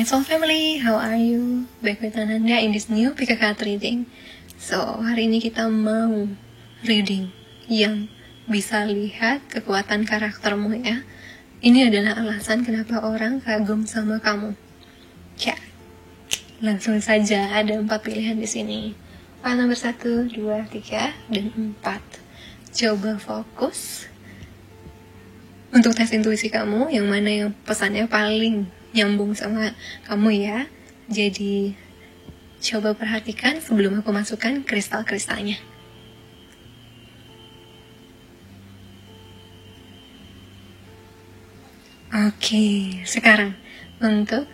my soul family, how are you? Back with Ananda in this new PK card reading. So, hari ini kita mau reading yang bisa lihat kekuatan karaktermu ya. Ini adalah alasan kenapa orang kagum sama kamu. Ya, langsung saja ada 4 pilihan di sini. File nomor 1, 2, 3, dan 4. Coba fokus untuk tes intuisi kamu, yang mana yang pesannya paling nyambung sama kamu ya. Jadi coba perhatikan sebelum aku masukkan kristal-kristalnya. Oke, sekarang untuk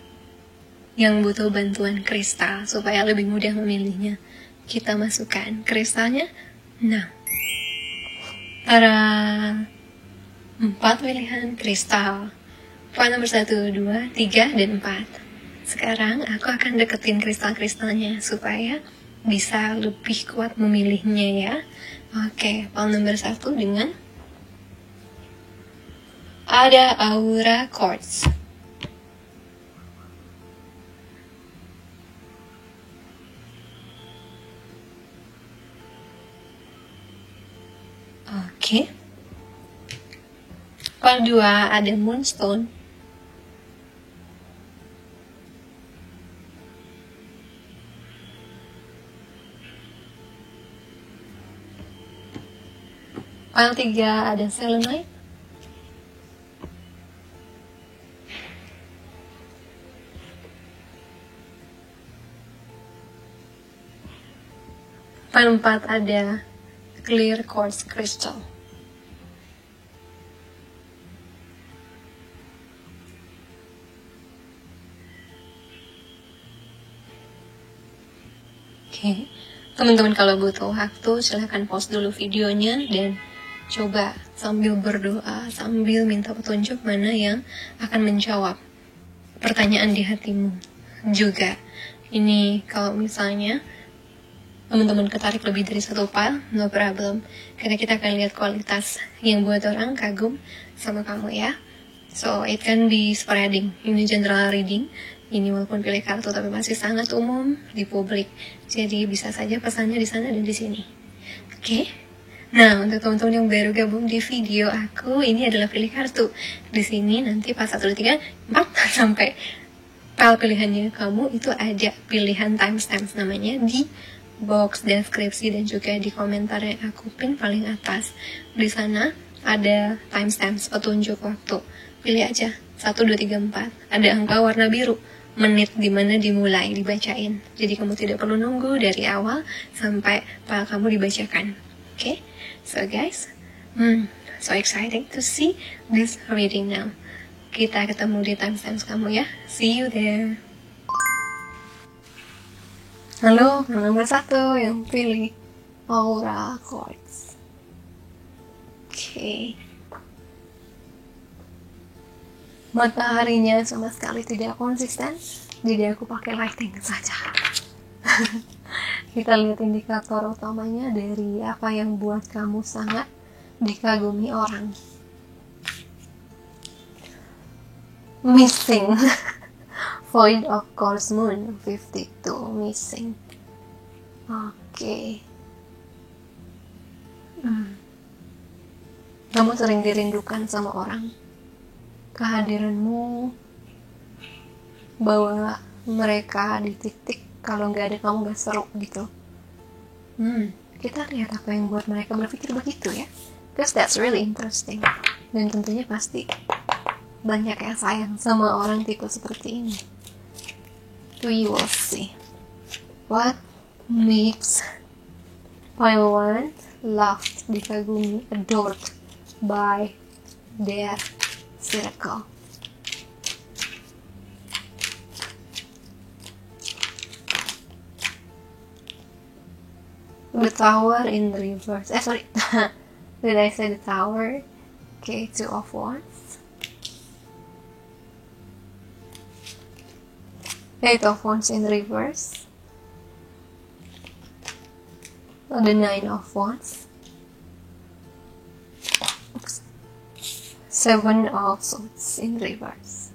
yang butuh bantuan kristal supaya lebih mudah memilihnya, kita masukkan kristalnya. Nah, ada 4 pilihan kristal. File nomor 1, 2, 3, dan 4. Sekarang aku akan deketin kristal-kristalnya supaya bisa lebih kuat memilihnya ya. Oke, file nomor 1 dengan ada Aura Quartz. Oke. File 2 ada Moonstone. File 3 ada Selenite. File 4 ada Clear Quartz Crystal. Oke, teman-teman kalau butuh waktu silahkan pause dulu videonya dan coba sambil berdoa, sambil minta petunjuk mana yang akan menjawab pertanyaan di hatimu. Juga ini kalau misalnya teman-teman ketarik lebih dari 1 file, no problem, karena kita akan lihat kualitas yang buat orang kagum sama kamu ya. So it can be spreading. Ini general reading. Ini walaupun pilih kartu tapi masih sangat umum di publik. Jadi bisa saja pesannya di sana dan di sini. Oke. Nah, untuk teman-teman yang baru gabung di video aku, ini adalah pilih kartu. Di sini nanti pas 1, 2, 3, 4 sampai file pilihannya kamu itu ada pilihan timestamps namanya di box deskripsi dan juga di komentar yang aku pin paling atas. Di sana ada timestamps petunjuk waktu. Pilih aja 1, 2, 3, 4. Ada angka warna biru, menit dimana dimulai dibacain. Jadi kamu tidak perlu nunggu dari awal sampai file kamu dibacakan. Oke? So guys, so exciting to see this reading now. Kita ketemu di timestamps kamu ya. See you there. Halo, nomor 1 yang pilih Aura Quartz. Oke. Mataharinya sama sekali tidak konsisten, jadi aku pakai lighting saja. Kita lihat indikator utamanya dari apa yang buat kamu sangat dikagumi orang. Missing. Void of Course Moon 52 missing. Oke. Kamu sering dirindukan sama orang. Kehadiranmu bawa mereka di titik kalau nggak ada kamu nggak seru gitu. Kita lihat apa yang buat mereka berpikir begitu ya. Because that's really interesting. Dan tentunya pasti banyak yang sayang sama orang tipe seperti ini. We will see. What makes Pile 1 loved, dikagumi, adored by their circle? The Tower in reverse. Sorry. Did I say the Tower? Okay, 2 of Wands. 8 of Wands in reverse. The 9 of Wands. 7 of Swords in reverse.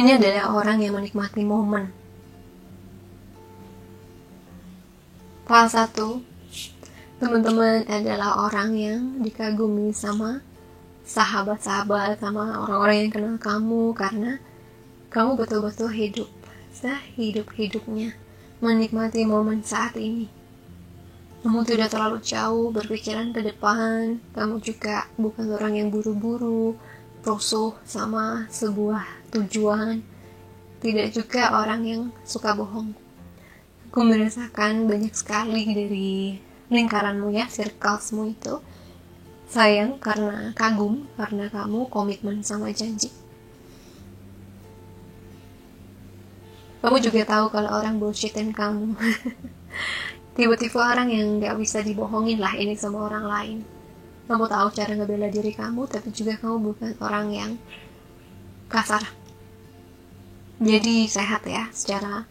Ini adalah orang yang menikmati momen. Salah satu teman-teman adalah orang yang dikagumi sama sahabat-sahabat, sama orang-orang yang kenal kamu, karena kamu betul-betul hidup sehidup-hidupnya menikmati momen saat ini. Kamu tidak terlalu jauh berpikiran ke depan. Kamu juga bukan orang yang buru-buru rusuh sama sebuah tujuan. Tidak juga orang yang suka bohong. Aku merasakan banyak sekali dari lingkaranmu ya, circlesmu itu sayang karena kagum, karena kamu komitmen sama janji. Kamu juga tahu kalau orang bullshitin kamu. Tiba-tiba orang yang gak bisa dibohongin lah ini sama orang lain. Kamu tahu cara ngebela diri kamu, tapi juga kamu bukan orang yang kasar. Jadi sehat ya, secara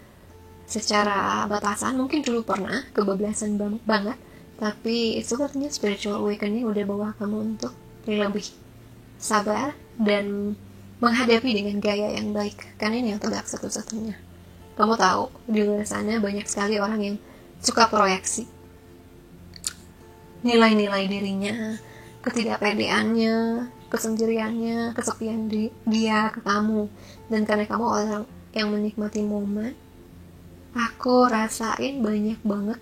batasan. Mungkin dulu pernah kebablasan banget, tapi sepertinya spiritual awakening udah bawa kamu untuk lebih sabar dan menghadapi dengan gaya yang baik. Kan ini yang tegak satu-satunya. Kamu tahu, di luar sana banyak sekali orang yang suka proyeksi nilai-nilai dirinya, ketidakpedeannya, kesendiriannya, kesepian dia ke kamu. Dan karena kamu orang yang menikmati momen, aku rasain banyak banget,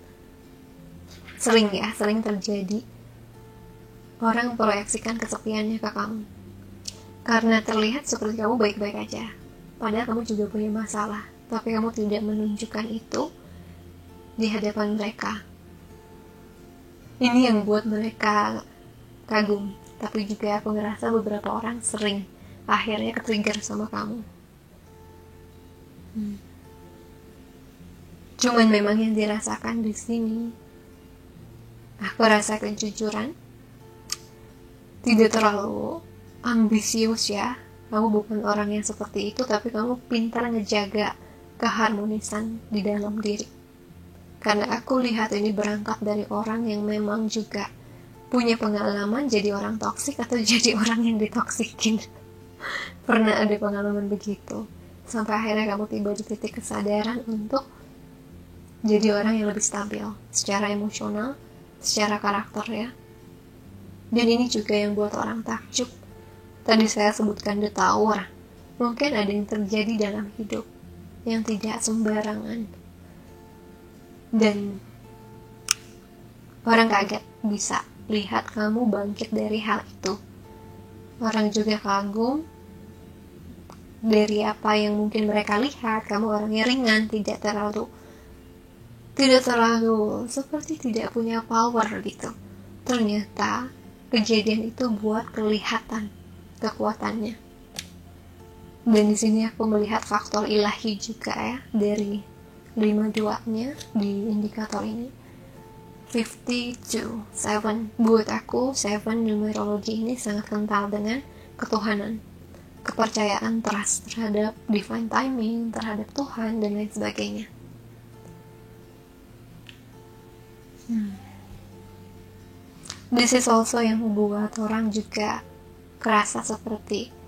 sering terjadi orang proyeksikan kesepiannya ke kamu karena terlihat seperti kamu baik-baik aja, padahal kamu juga punya masalah. Tapi kamu tidak menunjukkan itu di hadapan mereka. Ini yang buat mereka kagum. Tapi juga aku ngerasa beberapa orang sering akhirnya ketrigger sama kamu. Cuman memang yang dirasakan di sini, aku rasa kejujuran, tidak terlalu ambisius ya. Kamu bukan orang yang seperti itu, tapi kamu pintar ngejaga keharmonisan di dalam diri. Karena aku lihat ini berangkat dari orang yang memang juga punya pengalaman jadi orang toksik atau jadi orang yang ditoksikin. Pernah ada pengalaman begitu, sampai akhirnya kamu tiba di titik kesadaran untuk jadi orang yang lebih stabil secara emosional, secara karakter ya. Dan ini juga yang buat orang takjub. Tadi saya sebutkan the tower. Mungkin ada yang terjadi dalam hidup yang tidak sembarangan, dan orang kaget bisa lihat kamu bangkit dari hal itu. Orang juga kagum dari apa yang mungkin mereka lihat. Kamu orangnya ringan, tidak terlalu seperti tidak punya power gitu. Ternyata kejadian itu buat kelihatan kekuatannya. Dan di sini aku melihat faktor ilahi juga ya, dari 52-nya di indikator ini. 52-7. Buat aku, 7 numerologi ini sangat kental dengan ketuhanan, kepercayaan, trust terhadap divine timing, terhadap Tuhan, dan lain sebagainya. This is also yang membuat orang juga kerasa seperti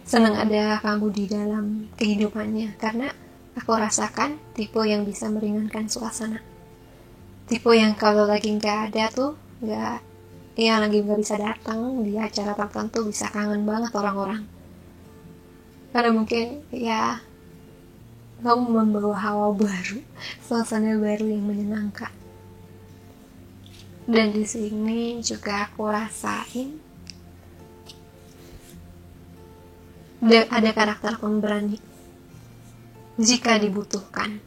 senang ada kamu di dalam kehidupannya, karena aku rasakan tipe yang bisa meringankan suasana, tipe yang kalau lagi nggak ada tuh lagi nggak bisa datang di acara tertentu bisa kangen banget orang-orang, karena mungkin ya kamu membawa hawa baru, suasana baru yang menyenangkan. Dan di sini juga aku rasain ada karakter pemberani jika dibutuhkan.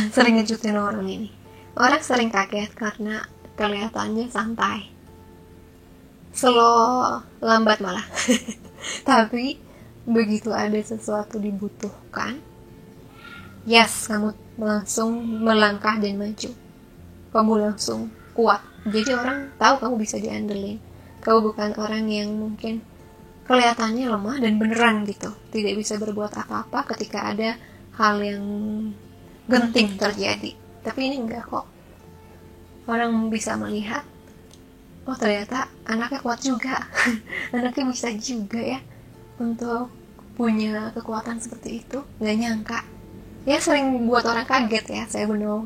Sering ngejutin orang ini. Orang sering kaget karena kelihatannya santai, slow, lambat malah. Tapi begitu ada sesuatu dibutuhkan, yes, kamu langsung melangkah dan maju. Kamu langsung kuat. Jadi orang tahu kamu bisa diandelin. Kamu bukan orang yang mungkin kelihatannya lemah dan beneran gitu, tidak bisa berbuat apa-apa ketika ada hal yang genting terjadi. Tapi ini enggak kok. Orang bisa melihat, oh ternyata anaknya kuat juga. Anaknya bisa juga ya. untuk punya kekuatan seperti itu. Gak nyangka ya, sering buat orang kaget ya, saya benar.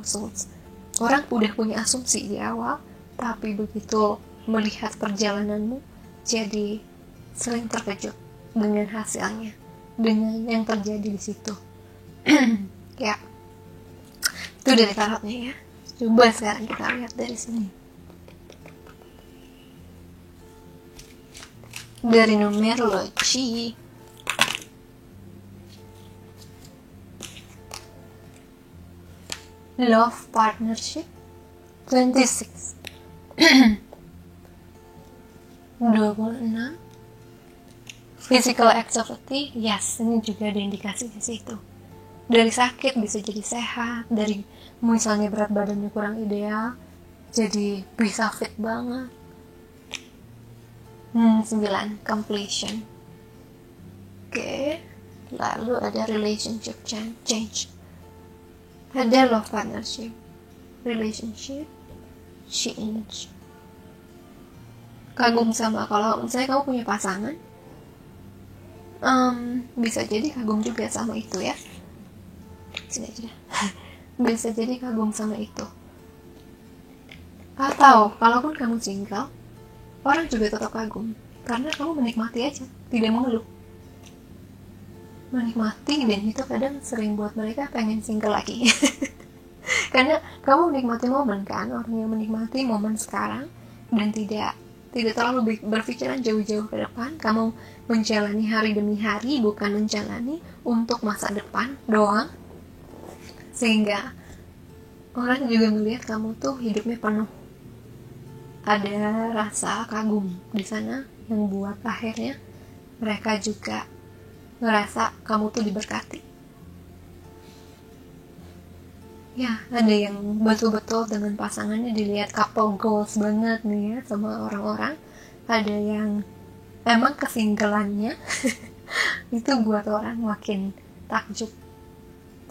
Orang udah punya asumsi di awal, tapi begitu melihat perjalananmu jadi sering terkejut dengan hasilnya, dengan yang terjadi di situ. Ya, itu dari tarotnya ya. Coba sekarang kita lihat dari sini. Dari numerologi, love partnership 26 26 physical activity, yes, ini juga ada indikasi di situ. Dari sakit bisa jadi sehat, dari misalnya berat badannya kurang ideal jadi bisa fit banget. 9 completion. Oke, lalu ada relationship change, ada love partnership, relationship change. Kagum sama, kalau misalnya kamu punya pasangan, bisa jadi kagum juga sama itu ya. Sini aja. Bisa jadi kagum sama itu. Atau kalaupun kamu single, orang juga tetap kagum karena kamu menikmati aja, tidak mengeluh. Menikmati, dan itu kadang sering buat mereka pengen single lagi. Karena kamu menikmati momen kan, orang yang menikmati momen sekarang dan tidak terlalu berpikiran jauh-jauh ke depan. Kamu menjalani hari demi hari, bukan menjalani untuk masa depan doang. Sehingga orang juga melihat kamu tuh hidupnya penuh. Ada rasa kagum di sana yang buat akhirnya mereka juga ngerasa kamu tuh diberkati. Ya, ada yang betul-betul dengan pasangannya dilihat couple goals banget nih ya sama orang-orang. Ada yang emang kesinggelannya itu buat orang makin takjub,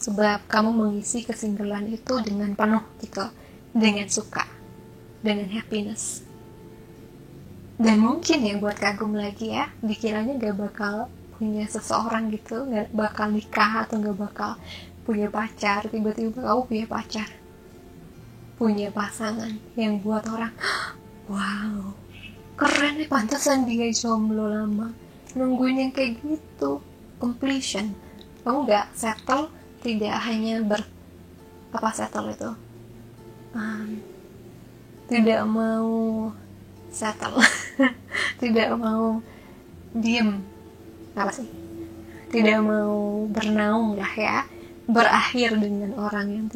sebab kamu mengisi kesinggelan itu dengan penuh gitu, dengan suka, dengan happiness. Dan mungkin yang buat kagum lagi ya, dikiranya gak bakal punya seseorang gitu, gak bakal nikah atau gak bakal punya pacar, tiba-tiba kamu punya pacar, punya pasangan yang buat orang wow, keren nih, pantesan dia jomblo lama, nungguin yang kayak gitu. Completion, kamu gak settle, tidak hanya settle itu, tidak mau settle tidak mau diem, tidak mau bernaung lah ya, berakhir dengan orang yang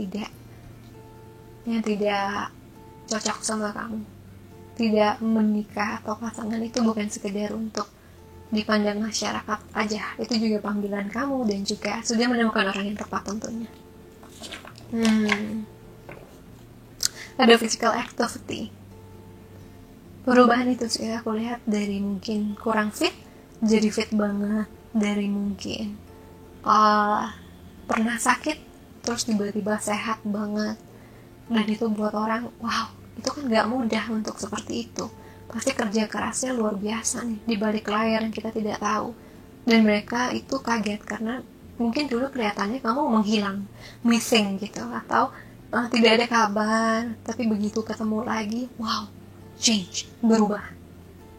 tidak cocok sama kamu. Tidak menikah atau pasangan itu bukan sekedar untuk dipandang masyarakat aja, itu juga panggilan kamu dan juga sudah menemukan orang yang tepat tentunya. Ada physical activity, perubahan itu sih aku lihat, dari mungkin kurang fit jadi fit banget, dari mungkin pernah sakit terus tiba-tiba sehat banget. Dan itu buat orang wow, itu kan gak mudah untuk seperti itu, pasti kerja kerasnya luar biasa nih di balik layar yang kita tidak tahu. Dan mereka itu kaget karena mungkin dulu kelihatannya kamu menghilang, missing gitu, atau tidak ada kabar, tapi begitu ketemu lagi wow, change, berubah.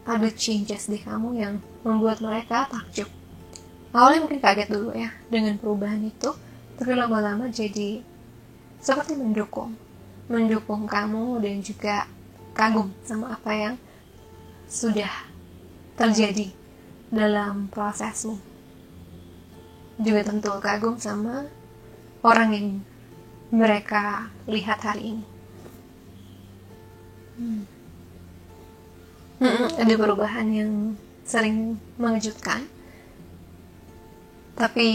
Ada changes di kamu yang membuat mereka takjub. Awalnya mungkin kaget dulu ya dengan perubahan itu, tapi lama-lama jadi seperti mendukung kamu dan juga kagum sama apa yang sudah terjadi dalam prosesmu. Juga tentu kagum sama orang yang mereka lihat hari ini. Ada perubahan yang sering mengejutkan, tapi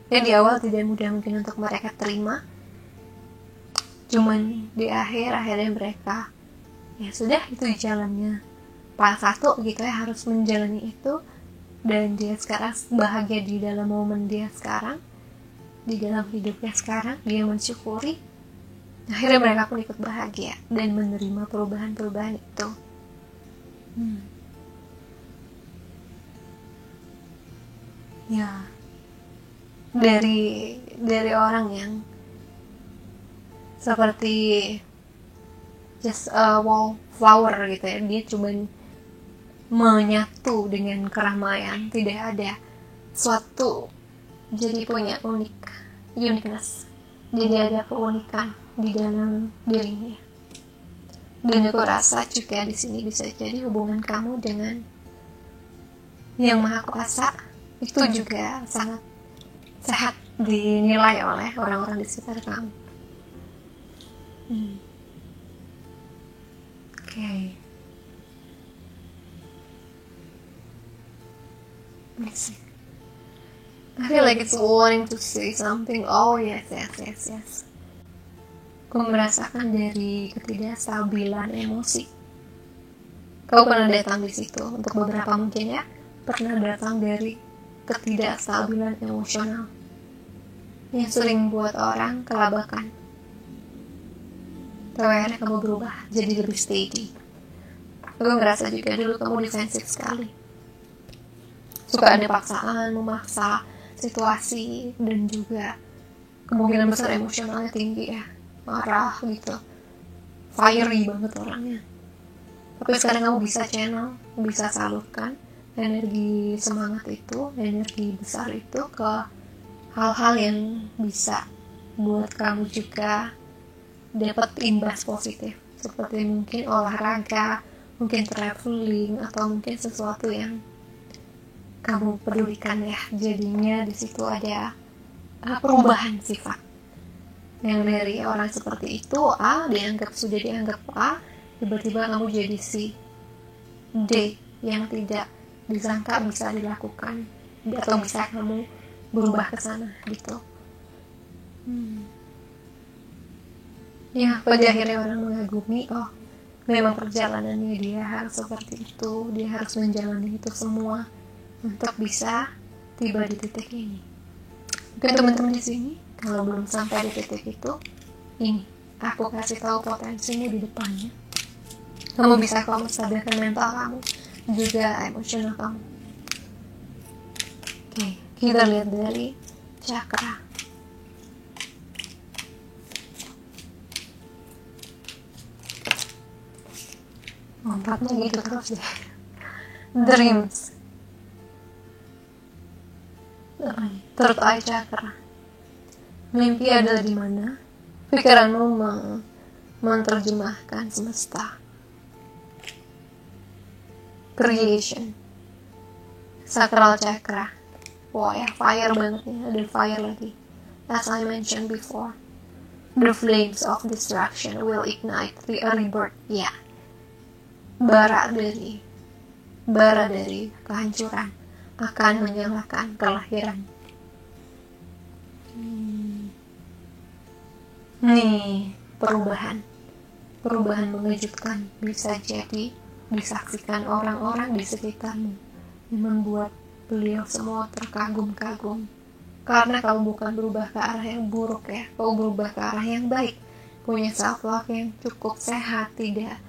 ya di awal tidak mudah mungkin untuk mereka terima. Cuman di akhirnya mereka ya sudah, itu jalannya Pak satu gitu ya, harus menjalani itu. Dan dia sekarang bahagia di dalam momen dia sekarang, di dalam hidupnya sekarang, dia mensyukuri. Akhirnya mereka pun ikut bahagia dan menerima perubahan-perubahan itu. ya dari orang yang seperti just a wallflower gitu ya, dia cuma menyatu dengan keramaian, tidak ada suatu, jadi punya uniqueness, jadi ada keunikan di dalam dirinya. Dan aku rasa juga di sini bisa jadi hubungan kamu dengan Yang Maha Kuasa itu juga sangat sehat dinilai oleh orang-orang di sekitar kamu. Okay. Let's see. I feel like it's wanting to say something. Oh yes. Kau merasakan dari ketidakstabilan emosi. Kau pernah datang di situ untuk beberapa mungkin ya, pernah datang dari ketidakstabilan emosional yang sering buat orang kelabakan. Tapi akhirnya kamu berubah jadi lebih steady. Aku ngerasa juga dulu kamu defensif sekali. Suka ada paksaan, memaksa situasi, dan juga kemungkinan besar emosionalnya tinggi ya. Marah gitu, fiery banget orangnya. Tapi sekarang kamu bisa channel, bisa salurkan energi semangat itu, energi besar itu ke hal-hal yang bisa buat kamu juga dapat imbas positif, seperti mungkin olahraga, mungkin traveling, atau mungkin sesuatu yang kamu pedulikan ya. Jadinya di situ ada perubahan sifat. Yang dari orang seperti itu A sudah dianggap A, tiba-tiba kamu jadi si D yang tidak disangka bisa dilakukan, atau bisa kamu berubah ke sana gitu. Ya, pada akhirnya orang mengagumi, oh memang perjalanannya dia harus seperti itu, dia harus menjalani itu semua untuk bisa tiba di titik ini. Mungkin teman-teman di sini kalau belum sampai di titik itu, ini aku kasih tahu potensimu di depannya. Kamu bisa stabilkan mental kamu, juga emosional kamu. Oke, kita lihat dari chakra. Lompatnya gitu terus deh. Dreams. Third eye chakra. Mimpi adalah di mana pikiranmu menerjemahkan semesta. Creation. Sacral chakra. Wah ya, fire banget ya, ada fire lagi. As I mentioned before, the flames of destruction will ignite the rebirth. Ya, bara dari kehancuran akan menyalakan kelahiran. Nih, perubahan mengejutkan bisa jadi disaksikan orang-orang di sekitarmu, yang membuat beliau semua terkagum-kagum. Karena kamu bukan berubah ke arah yang buruk ya, kamu berubah ke arah yang baik, punya self love yang cukup sehat, tidak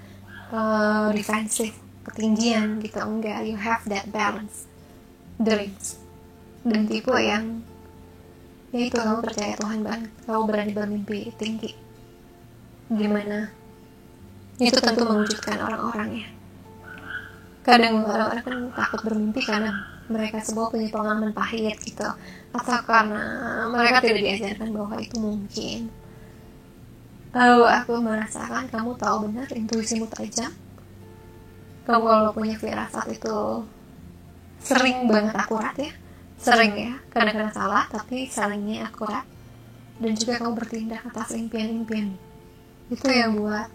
defensif, ketinggian gitu, enggak. You have that balance, dreams, dan tipe yang ya itu, kamu percaya Tuhan banget, kamu berani bermimpi tinggi. Gimana? Itu tentu mewujudkan orang-orang ya. Kadang orang-orang kan takut bermimpi karena mereka semua punya pengalaman pahit gitu, atau karena mereka tidak diajarkan bahwa itu mungkin. Lalu aku merasakan kamu tahu benar, intuisimu tajam. Kamu kalau punya firasat itu sering banget akurat ya. Sering ya, kadang-kadang salah, tapi salingnya akurat. Dan juga kamu bertindak atas impian-impian. Itu yang buat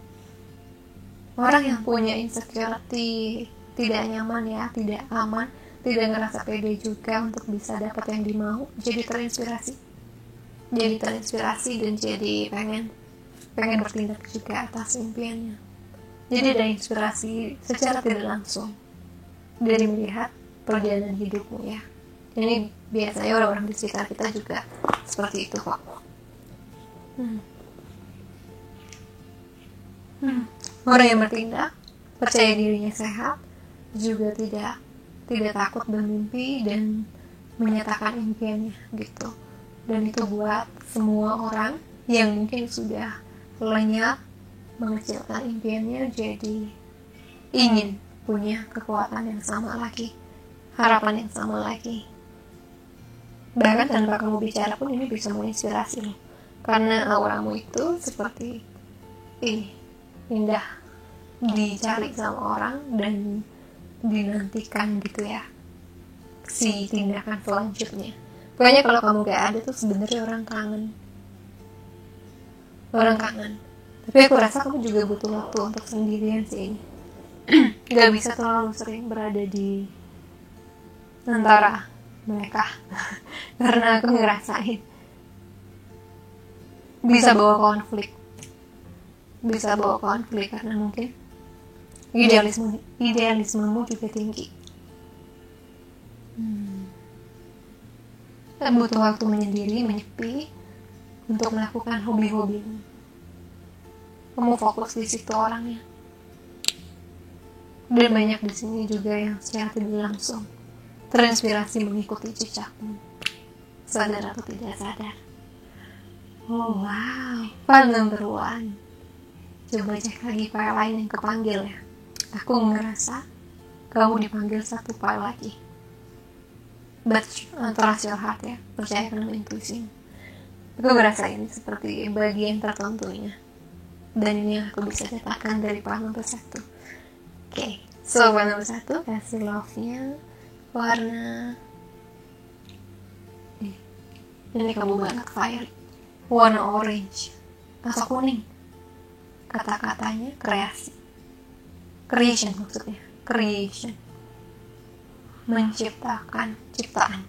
orang yang punya insecurity tidak nyaman ya, tidak aman, tidak ngerasa pede juga untuk bisa dapat yang dimau, jadi terinspirasi dan jadi pengen bertindak juga atas impiannya. Jadi ada inspirasi secara tidak langsung dari melihat perjalanan hidupmu ya. Ini biasanya orang-orang di sekitar kita juga seperti itu kok. Orang yang bertindak, percaya dirinya sehat, juga tidak takut bermimpi, dan menyatakan impiannya gitu. Dan itu buat semua orang yang mungkin sudah lenyap mengecilkan impiannya, jadi ingin punya kekuatan yang sama lagi, harapan yang sama lagi. Bahkan tanpa kamu bicara pun ini bisa menginspirasi loh, karena auramu itu seperti ini, indah, dicari sama orang dan dinantikan gitu ya si tindakan selanjutnya. Pokoknya kalau kamu gak ada tuh sebenarnya orang kangen. Tapi aku rasa kamu juga butuh waktu untuk sendirian sih. Gak bisa terlalu sering berada di antara mereka. Karena aku ngerasain bisa bawa konflik karena mungkin idealismemu juga tinggi. Dan butuh waktu menyendiri, menyepi untuk melakukan hobi-hobimu. Kamu fokus di situ orangnya. Dan banyak di sini juga yang secara tidak langsung terinspirasi mengikuti jejakmu, sadar atau tidak sadar. Oh wow, file number 1. Coba cek lagi file lain yang kepanggil ya. Aku ngerasa kamu dipanggil satu file lagi. But trust your heart ya, percayakan sama intuisi. Aku merasa ini seperti bagian tertentunya, dan ini yang aku bisa dapatkan dari file number 1. Oke, so file number 1 kasih love-nya warna ini kamu banget fire, warna orange atau kuning. Kata-katanya creation maksudnya, menciptakan ciptaan.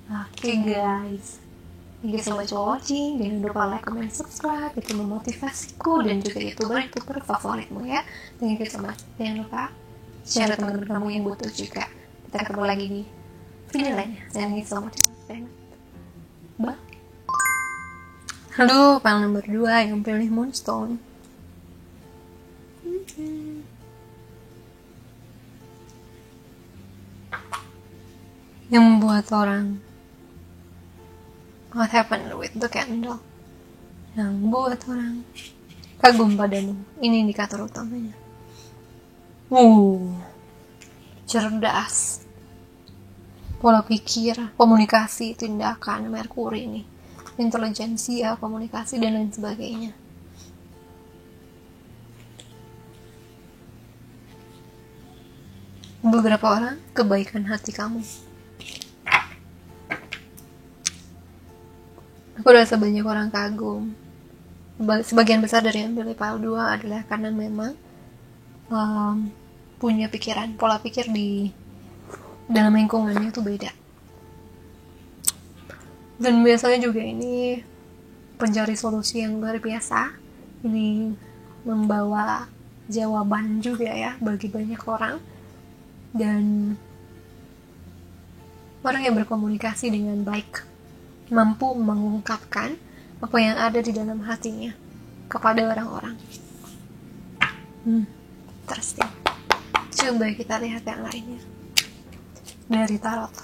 Oke guys, thank you so much for watching. Jangan lupa like, comment, subscribe, itu memotivasiku dan juga youtuber favoritmu ya. Thank you so much. Jangan lupa share teman-teman kamu yang butuh juga. Kita ketemu lagi di video lainnya. Thank you so much. Bye. Halo, file nomor 2 yang pilih Moonstone. Yang membuat orang, what happened with the candle, yang membuat orang kagum padamu. Ini indikator utamanya. Cerdas, pola pikir, komunikasi, tindakan, Merkuri ini, intelijensia, komunikasi dan lain sebagainya. Beberapa orang kebaikan hati kamu. Aku rasa banyak orang kagum. Sebagian besar dari yang pilih file 2 adalah karena memang punya pikiran, pola pikir di dalam lingkungannya itu beda. Dan biasanya juga ini pencari solusi yang luar biasa. Ini membawa jawaban juga ya bagi banyak orang. Dan orang yang berkomunikasi dengan baik, mampu mengungkapkan apa yang ada di dalam hatinya kepada orang-orang. Interesting. Coba kita lihat yang lainnya dari tarot.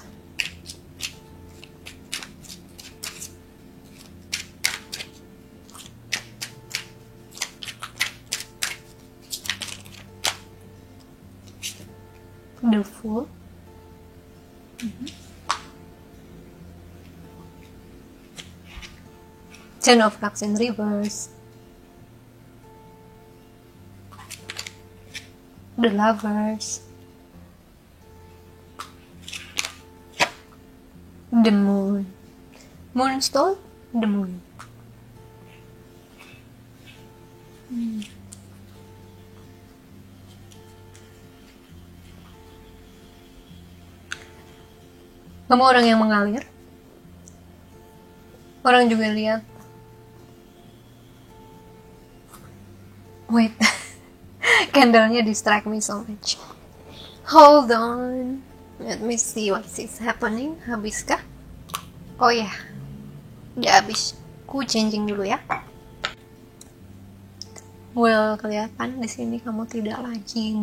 The Fool. Ten of Cups in reverse. The Lovers. The Moon. Moonstone, the Moon. Kamu orang yang mengalir. Orang juga lihat. Wait, candlenya distract me so much. Hold on, let me see what is happening. Habiskah? Oh ya, udah habis. Ku changing dulu ya. Well, kelihatan di sini kamu tidak lagi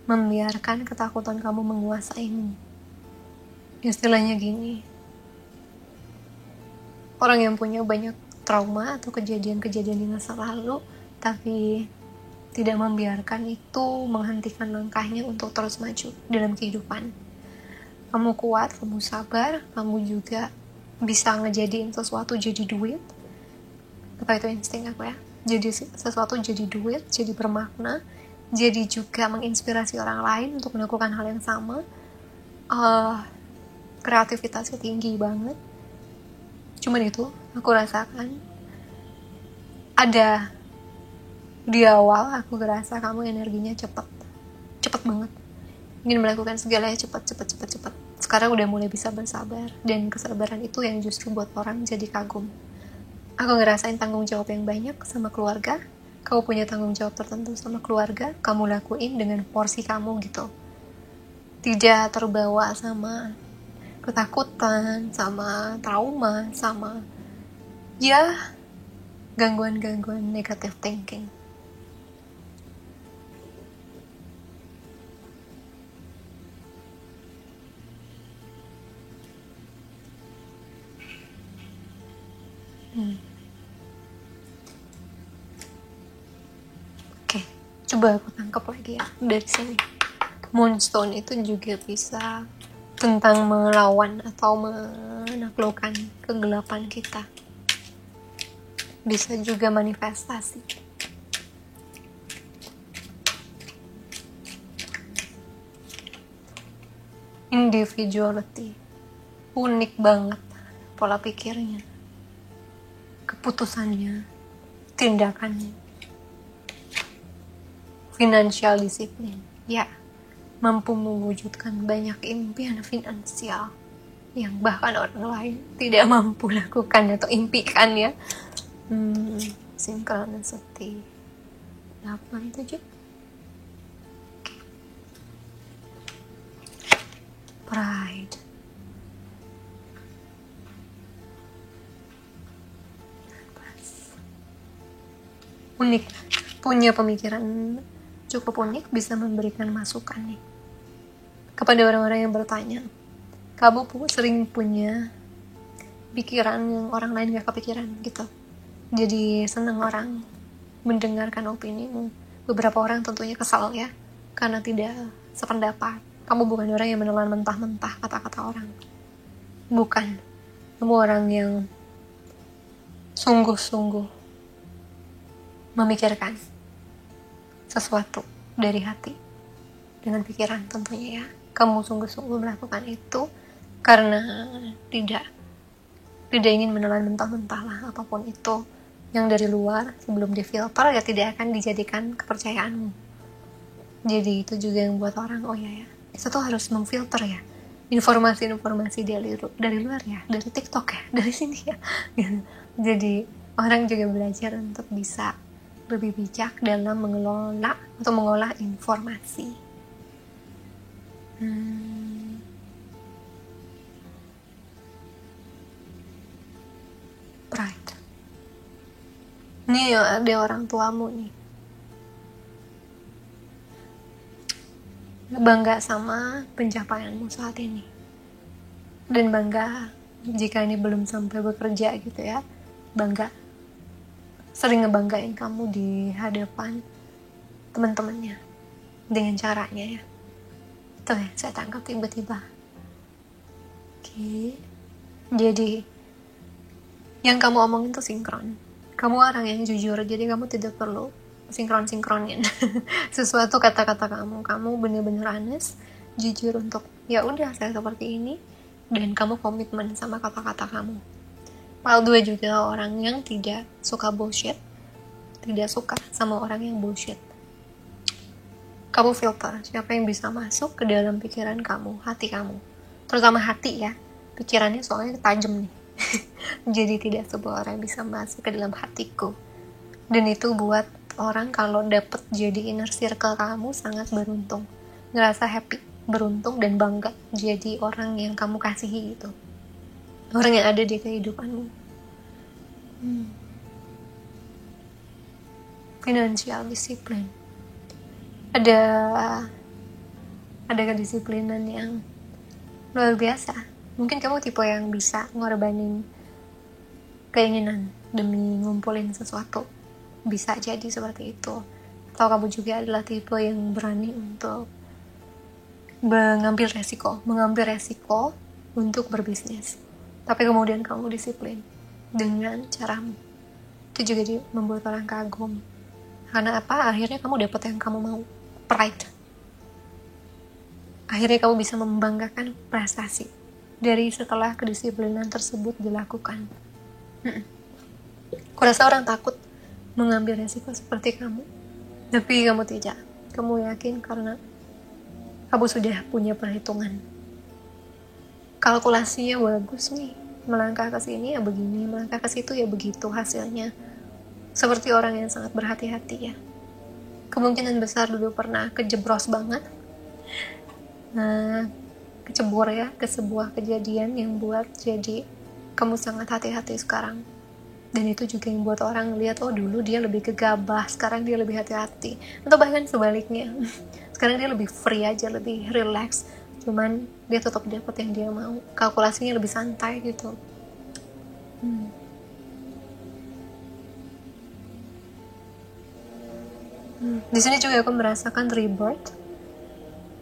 membiarkan ketakutan kamu menguasaimu. Istilahnya gini, orang yang punya banyak trauma atau kejadian-kejadian di masa lalu tapi tidak membiarkan itu menghentikan langkahnya untuk terus maju dalam kehidupan. Kamu kuat, kamu sabar, kamu juga bisa ngejadiin sesuatu jadi duit. Apa itu insting aku ya? Jadi sesuatu jadi duit, jadi bermakna, jadi juga menginspirasi orang lain untuk melakukan hal yang sama. Kreativitasnya tinggi banget. Cuman itu aku rasakan ada di awal. Aku ngerasa kamu energinya cepet banget, ingin melakukan segalanya cepat. Sekarang udah mulai bisa bersabar, dan kesabaran itu yang justru buat orang jadi kagum. Aku ngerasain tanggung jawab yang banyak sama keluarga. Kamu punya tanggung jawab tertentu sama keluarga, kamu lakuin dengan porsi kamu gitu, tidak terbawa sama ketakutan, sama trauma, sama ya gangguan-gangguan negative thinking. Oke, coba aku tangkap lagi ya dari sini. Moonstone itu juga bisa tentang melawan atau menaklukkan kegelapan kita. Bisa juga manifestasi. Individuality. Unik banget pola pikirnya, keputusannya, tindakannya. Financial disiplin. Ya, mampu mewujudkan banyak impian finansial yang bahkan orang lain tidak mampu lakukan atau impikan ya. Synchronicity 87. Pride. Unik, punya pemikiran cukup unik, bisa memberikan masukan nih kepada orang-orang yang bertanya. Kamu sering punya pikiran yang orang lain gak kepikiran gitu, jadi senang orang mendengarkan opinimu. Beberapa orang tentunya kesal ya karena tidak sependapat. Kamu bukan orang yang menelan mentah-mentah kata-kata orang, bukan. Kamu orang yang sungguh-sungguh memikirkan sesuatu dari hati dengan pikiran tentunya ya. Kamu sungguh-sungguh melakukan itu karena tidak ingin menelan mentah-mentah lah apapun itu yang dari luar. Sebelum difilter ya tidak akan dijadikan kepercayaanmu. Jadi itu juga yang buat orang, oh ya kita tuh harus memfilter ya informasi-informasi dari luar ya, dari TikTok ya, dari sini ya. Jadi orang juga belajar untuk bisa lebih bijak dalam mengelola atau mengolah informasi. Pride. Ini ada orang tuamu nih, bangga sama pencapaianmu saat ini, dan bangga jika ini belum sampai bekerja gitu ya. Bangga, sering ngebanggain kamu di hadapan teman-temannya dengan caranya ya. Itu ya saya tangkap tiba-tiba. Oke. Jadi yang kamu omongin tuh sinkron. Kamu orang yang jujur, jadi kamu tidak perlu sinkronin sesuatu kata-kata kamu. Kamu benar-benar honest, jujur untuk ya udah saya seperti ini, dan kamu komitmen sama kata-kata kamu. Hal 2 juga orang yang tidak suka bullshit, tidak suka sama orang yang bullshit. Kamu filter siapa yang bisa masuk ke dalam pikiran kamu, hati kamu, terutama hati ya. Pikirannya soalnya tajam nih. Jadi tidak sebuah orang bisa masuk ke dalam hatiku. Dan itu buat orang kalau dapet jadi inner circle kamu sangat beruntung, ngerasa happy, beruntung dan bangga jadi orang yang kamu kasihi gitu, orang yang ada di kehidupanmu. Financial discipline. Ada kedisiplinan yang luar biasa Mungkin kamu tipe yang bisa ngorbanin keinginan demi ngumpulin sesuatu. Bisa jadi seperti itu. Atau kamu juga adalah tipe yang berani untuk mengambil resiko untuk berbisnis. Tapi kemudian kamu disiplin dengan caramu. Itu juga membuat orang kagum. Karena apa? Akhirnya kamu dapat yang kamu mau. Pride. Akhirnya kamu bisa membanggakan prestasi dari setelah kedisiplinan tersebut dilakukan. Kurasa orang takut mengambil resiko seperti kamu, tapi kamu tidak. Kamu yakin karena kamu sudah punya perhitungan. Kalkulasinya bagus nih. Melangkah ke sini ya begini, melangkah ke situ ya begitu hasilnya. Seperti orang yang sangat berhati-hati ya. Kemungkinan besar dulu pernah kejeblos banget. Nah, kecebur ya ke sebuah kejadian yang buat jadi kamu sangat hati-hati sekarang. Dan itu juga yang buat orang lihat, oh dulu dia lebih gegabah, sekarang dia lebih hati-hati. Atau bahkan sebaliknya, sekarang dia lebih free aja, lebih relax. Cuman dia tetap dapat yang dia mau. Kalkulasinya lebih santai gitu. Di sini juga aku merasakan rebirth,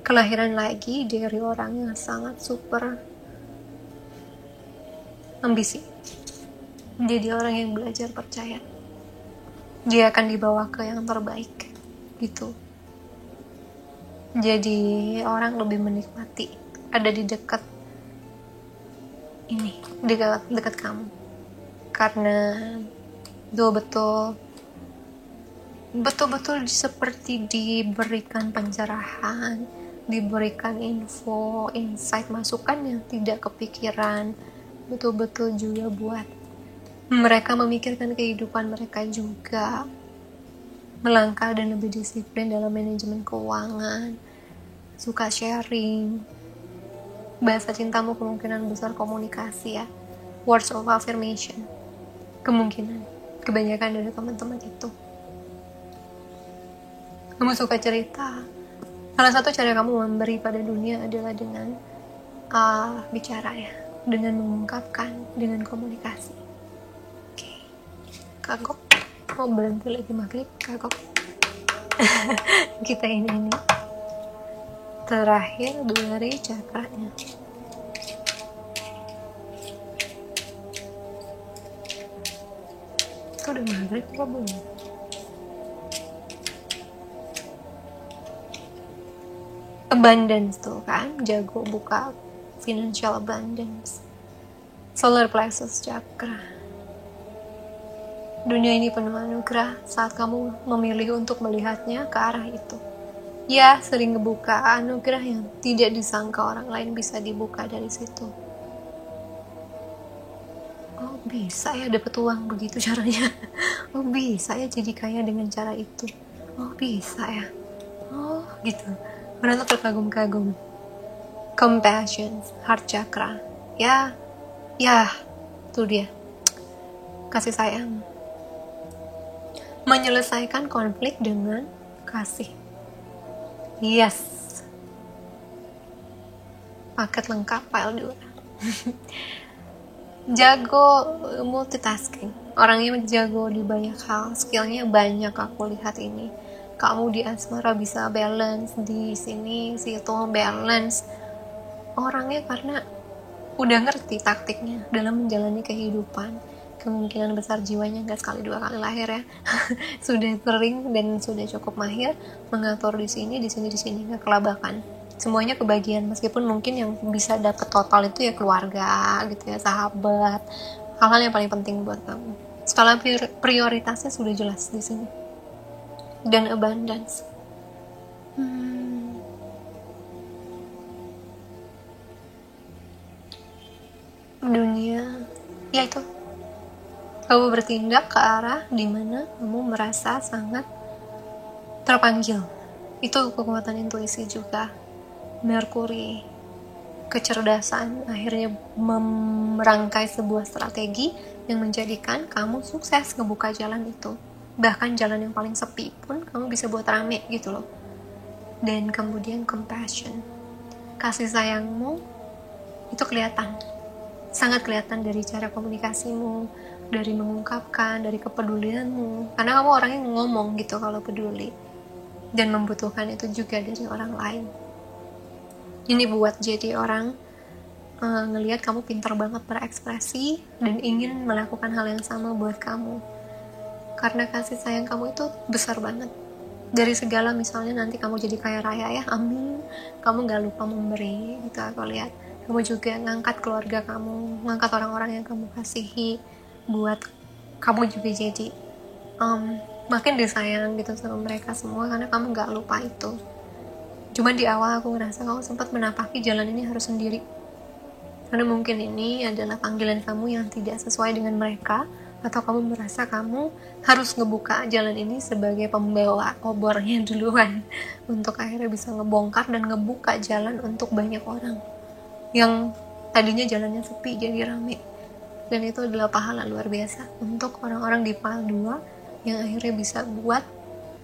kelahiran lagi dari orang yang sangat super ambisi. Jadi orang yang belajar percaya. Dia akan dibawa ke yang terbaik. Gitu. Jadi orang lebih menikmati ada di dekat ini, dekat kamu. Karena betul-betul seperti diberikan pencerahan, diberikan info, insight, masukan yang tidak kepikiran. Betul-betul juga buat mereka memikirkan kehidupan mereka juga, melangkah dan lebih disiplin dalam manajemen keuangan, suka sharing. Bahasa cintamu kemungkinan besar komunikasi ya, words of affirmation, kemungkinan kebanyakan dari teman-teman itu. Kamu suka cerita. Salah satu cara kamu memberi pada dunia adalah dengan bicara ya, dengan mengungkapkan, dengan komunikasi. Oke. Kagok mau berhenti lagi maghrib, kagok. Kita ini terakhir dari cakranya. Itu udah maghrib apa belum? Abundance tuh kan, jago buka financial abundance. Solar plexus chakra. Dunia ini penuh anugerah saat kamu memilih untuk melihatnya ke arah itu. Ya, sering ngebuka anugerah yang tidak disangka orang lain bisa dibuka dari situ. Oh, bisa ya dapet uang begitu caranya. Oh, bisa ya jadi kaya dengan cara itu. Oh, bisa ya. Oh, gitu. Orang tuh terkagum-kagum. Compassion, heart chakra. Ya, tuh dia. Kasih sayang. Menyelesaikan konflik dengan kasih. Yes. Paket lengkap file 2. Jago multitasking. Orangnya jago di banyak hal. Skillnya banyak aku lihat ini. Kamu di asmara bisa balance, di sini situ balance. Orangnya karena udah ngerti taktiknya dalam menjalani kehidupan. Kemungkinan besar jiwanya nggak sekali 2 kali lahir ya. Sudah sering dan sudah cukup mahir mengatur di sini nggak kelabakan. Semuanya kebagian, meskipun mungkin yang bisa dapat total itu ya keluarga gitu ya, sahabat, hal-hal yang paling penting buat kamu. Skala prioritasnya sudah jelas di sini. Dan abundance. Dunia, ya itu. Kamu bertindak ke arah dimana kamu merasa sangat terpanggil. Itu kekuatan intuisi juga. Merkuri, kecerdasan akhirnya merangkai sebuah strategi yang menjadikan kamu sukses ngebuka jalan itu. Bahkan jalan yang paling sepi pun kamu bisa buat rame gitu loh. Dan kemudian compassion, kasih sayangmu Itu kelihatan, sangat kelihatan dari cara komunikasimu, dari mengungkapkan, dari kepedulianmu. Karena kamu orangnya ngomong gitu kalau peduli, dan membutuhkan itu juga dari orang lain. Ini buat jadi orang ngelihat kamu pintar banget berekspresi dan ingin melakukan hal yang sama buat kamu. Karena kasih sayang kamu itu besar banget. Dari segala, misalnya nanti kamu jadi kaya raya ya, amin, kamu gak lupa memberi gitu. Aku lihat kamu juga ngangkat keluarga kamu, ngangkat orang-orang yang kamu kasihi, buat kamu juga jadi makin disayang gitu sama mereka semua, karena kamu gak lupa itu. Cuman di awal aku ngerasa kamu sempat menapaki jalan ini harus sendiri, karena mungkin ini adalah panggilan kamu yang tidak sesuai dengan mereka, atau kamu merasa kamu harus ngebuka jalan ini sebagai pembawa obornya duluan, untuk akhirnya bisa ngebongkar dan ngebuka jalan untuk banyak orang yang tadinya jalannya sepi jadi rame. Dan itu adalah pahala luar biasa untuk orang-orang di PAL 2 yang akhirnya bisa buat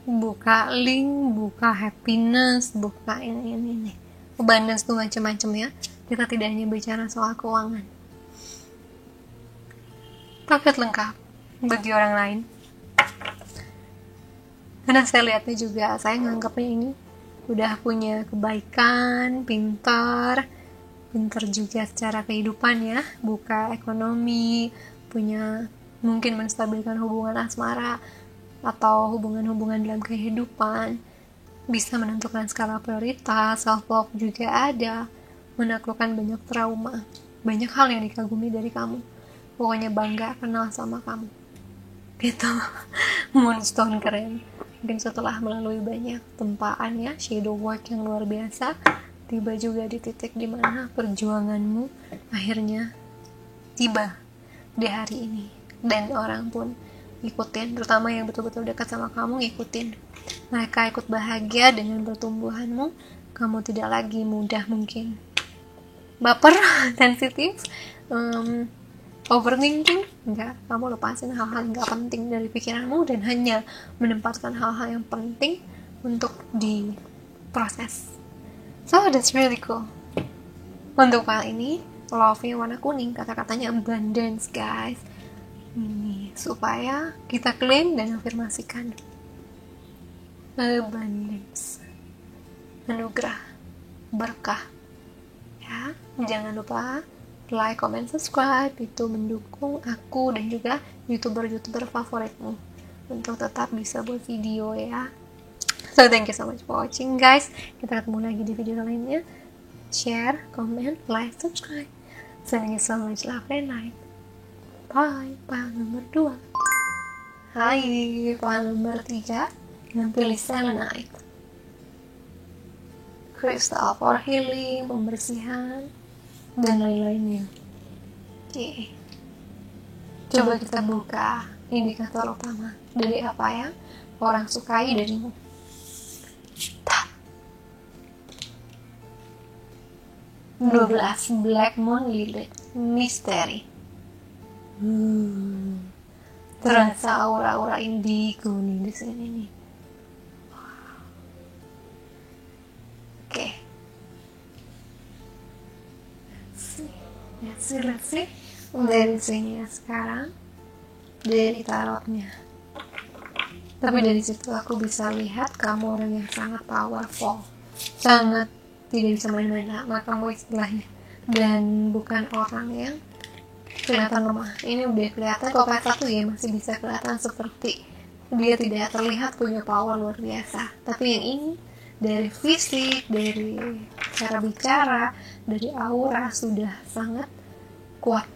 buka link, buka happiness, buka ini abundance tuh macam-macam ya. Kita tidak hanya bicara soal keuangan, paket lengkap bagi orang lain. Karena saya lihatnya juga, saya nganggapnya ini udah punya kebaikan, pintar juga secara kehidupan ya, buka ekonomi, punya mungkin menstabilkan hubungan asmara atau hubungan-hubungan dalam kehidupan, bisa menentukan skala prioritas, self love juga ada, menaklukkan banyak trauma, banyak hal yang dikagumi dari kamu. Pokoknya bangga kenal sama kamu gitu. Moonstone keren. Mungkin setelah melalui banyak tempaan ya, shadow work yang luar biasa, tiba juga di titik dimana perjuanganmu akhirnya tiba di hari ini, dan orang pun ngikutin, terutama yang betul-betul dekat sama kamu ngikutin. Mereka ikut bahagia dengan pertumbuhanmu. Kamu tidak lagi mudah mungkin baper, sensitif, overthinking. Enggak, kamu lepasin hal-hal yang gak penting dari pikiranmu dan hanya menempatkan hal-hal yang penting untuk diproses. So that's really cool. Untuk hal ini, love-nya warna kuning, kata-katanya abundance guys. Ini supaya kita klaim dan afirmasikan abundance, anugerah, berkah ya. Jangan lupa like, comment, subscribe, itu mendukung aku dan juga youtuber favoritmu untuk tetap bisa buat video ya. So thank you so much for watching guys. Kita ketemu lagi di video lainnya. Share, comment, like, subscribe. So thank you so much, love and light. Bye. File nomor 2. Hai, file nomor 3 yang pilih selenite, crystal for healing, pembersihan dan lain-lainnya. Oke. Coba kita buka indikator utama dari apa yang orang sukai darimu. 12 Black Moon Lilith Misteri. Terasa aura-aura indigo nih di sini nih. Oke. Let's see. Dari sini ya sekarang, dari tarotnya. Tapi dari situ aku bisa lihat kamu orang yang sangat powerful, sangat tidak bisa main-main sama kamu istilahnya, dan bukan orang yang kelihatan lemah. Ini udah kelihatan, kalau part 1 ya masih bisa kelihatan seperti dia tidak terlihat punya power luar biasa. Tapi yang ini dari fisik, dari cara bicara, dari aura sudah sangat kuat,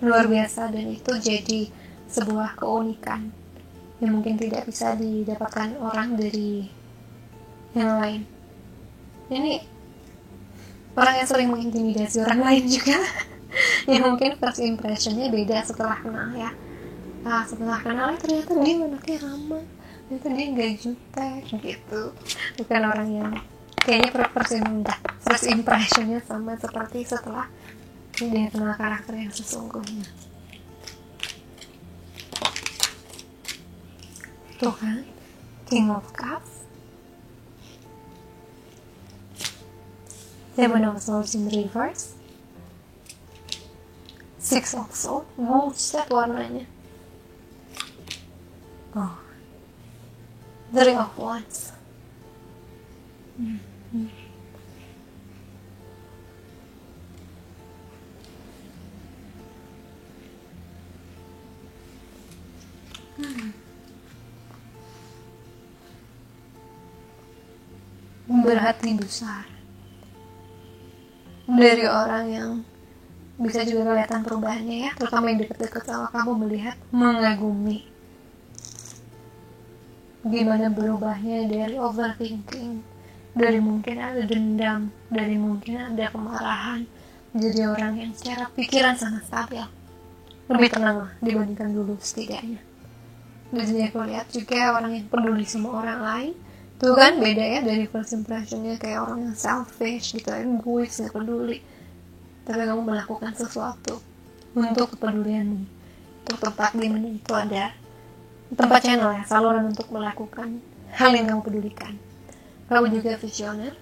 luar biasa, dan itu jadi sebuah keunikan yang mungkin tidak bisa didapatkan orang dari yang lain. Ini orang yang sering mengintimidasi orang lain juga. Ya mungkin first impressionnya beda setelah kenal ya. Setelah kenal ternyata dia anaknya ramah, ternyata dia gak jutek gitu. Bukan orang yang kayaknya first impressionnya sama seperti setelah dia kenal karakter yang sesungguhnya. Tuh kan, King of Cups, Seven of Swords in reverse, Six of Swords, buset warnanya. Three of Wands. Berhati besar dari orang yang bisa juga kelihatan perubahannya ya, terutama yang dekat-dekat sama kamu, melihat, mengagumi gimana berubahnya dari overthinking, dari mungkin ada dendam, dari mungkin ada kemarahan, jadi orang yang secara pikiran sangat stabil, lebih tenang lah dibandingkan dulu setidaknya. Jadi aku lihat juga orang yang peduli sama orang lain. Tuh kan beda ya dari first impressionnya, kayak orang yang selfish gitu, egois, gak peduli. Tapi kamu melakukan sesuatu untuk kepedulianmu, untuk tempat di mana itu ada tempat channel ya, saluran untuk melakukan hal yang kamu pedulikan. Kamu juga visioner.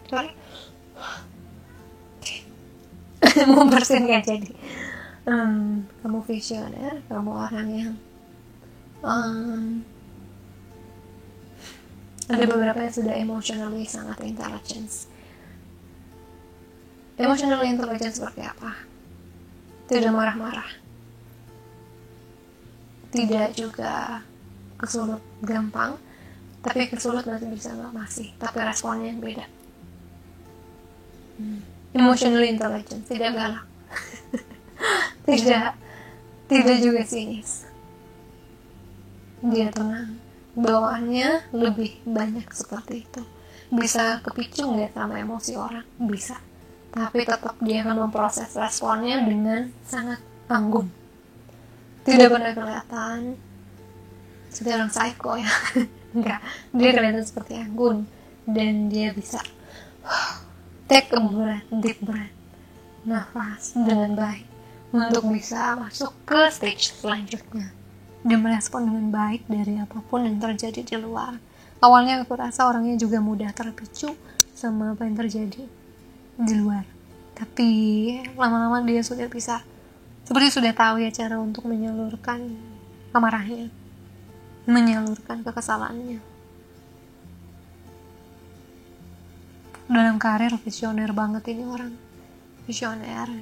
Sorry. Mau bersin gak jadi. Kamu visioner, kamu orang yang ada beberapa yang sudah emotionally sangat intelligence. Emotionally intelligence seperti apa? Tidak marah-marah, tidak juga kesulut gampang, tapi kesulut nanti bisa nggak masih, tapi responnya yang beda. Emotionally intelligence, tidak galak, tidak juga sinis. Dia tenang, bawaannya lebih banyak seperti itu. Bisa kepicu nggak sama emosi orang? Bisa. Tapi tetap dia akan memproses responnya dengan sangat anggun. Tidak pernah kelihatan seperti orang psycho ya. Enggak, dia kelihatan seperti anggun. Dan dia bisa take a breath, deep breath, nafas dengan baik untuk bisa masuk ke stage selanjutnya. Dia merespon dengan baik dari apapun yang terjadi di luar. Awalnya aku rasa orangnya juga mudah terpicu sama apa yang terjadi di luar, tapi lama-lama dia sudah bisa, seperti sudah tahu ya cara untuk menyalurkan amarahnya, menyalurkan kekesalannya. Dalam karir visioner banget ini orang, visioner.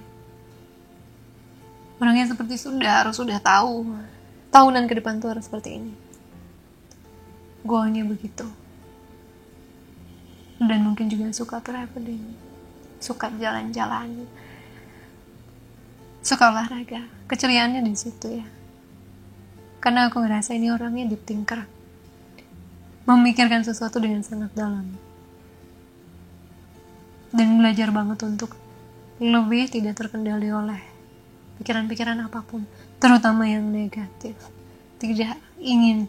Orangnya seperti sudah tahu tahunan ke depan tuh harus seperti ini. Goalnya begitu. Dan mungkin juga suka traveling, suka jalan-jalan, suka olahraga. Keceriaannya di situ ya. Karena aku ngerasa ini orangnya deep thinker, memikirkan sesuatu dengan sangat dalam, dan belajar banget untuk lebih tidak terkendali oleh pikiran-pikiran apapun, terutama yang negatif. Tidak ingin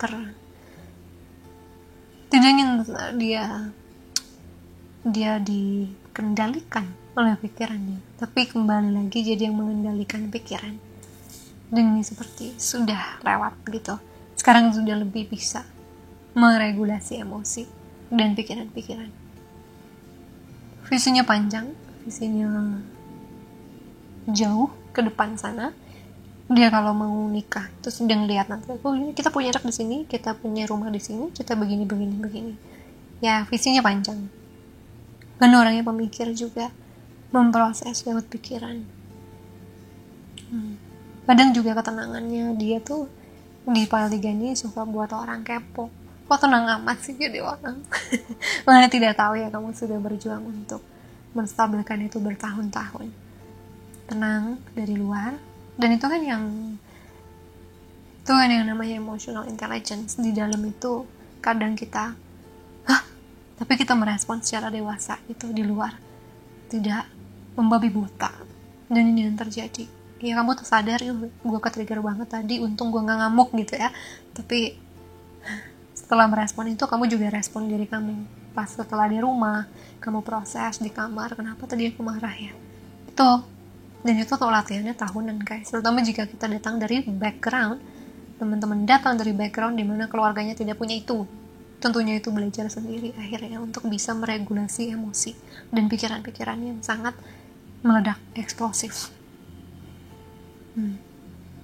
dia dikendalikan oleh pikirannya, tapi kembali lagi jadi yang mengendalikan pikiran. Dan ini seperti sudah lewat gitu. Sekarang sudah lebih bisa meregulasi emosi dan pikiran-pikiran. Visinya panjang, visinya jauh ke depan sana. Dia kalau mau nikah terus udah ngeliat nanti, kita punya anak di sini, kita punya rumah di sini, kita begini. Ya visinya panjang. Kan orangnya pemikir juga, memproses lewat pikiran. Kadang juga ketenangannya dia tuh di file 3 ini suka buat orang kepo. Kok tenang amat sih jadi orang? Mana tidak tahu ya kamu sudah berjuang untuk menstabilkan itu bertahun-tahun. Tenang dari luar. Dan itu kan yang namanya emotional intelligence. Di dalam itu kadang kita tapi kita merespon secara dewasa itu di luar, tidak membabi buta. Dan ini yang terjadi. Ya kamu tersadar, gue ke-trigger banget tadi, untung gue gak ngamuk gitu ya. Tapi setelah merespon itu, kamu juga respon diri kamu. Pas setelah di rumah, kamu proses di kamar, kenapa tadi aku marah ya. Dan itu tuh latihannya tahunan guys. Terutama jika kita datang dari background, teman-teman datang dari background dimana keluarganya tidak punya itu. Tentunya itu belajar sendiri akhirnya untuk bisa meregulasi emosi dan pikiran-pikiran yang sangat meledak, eksplosif.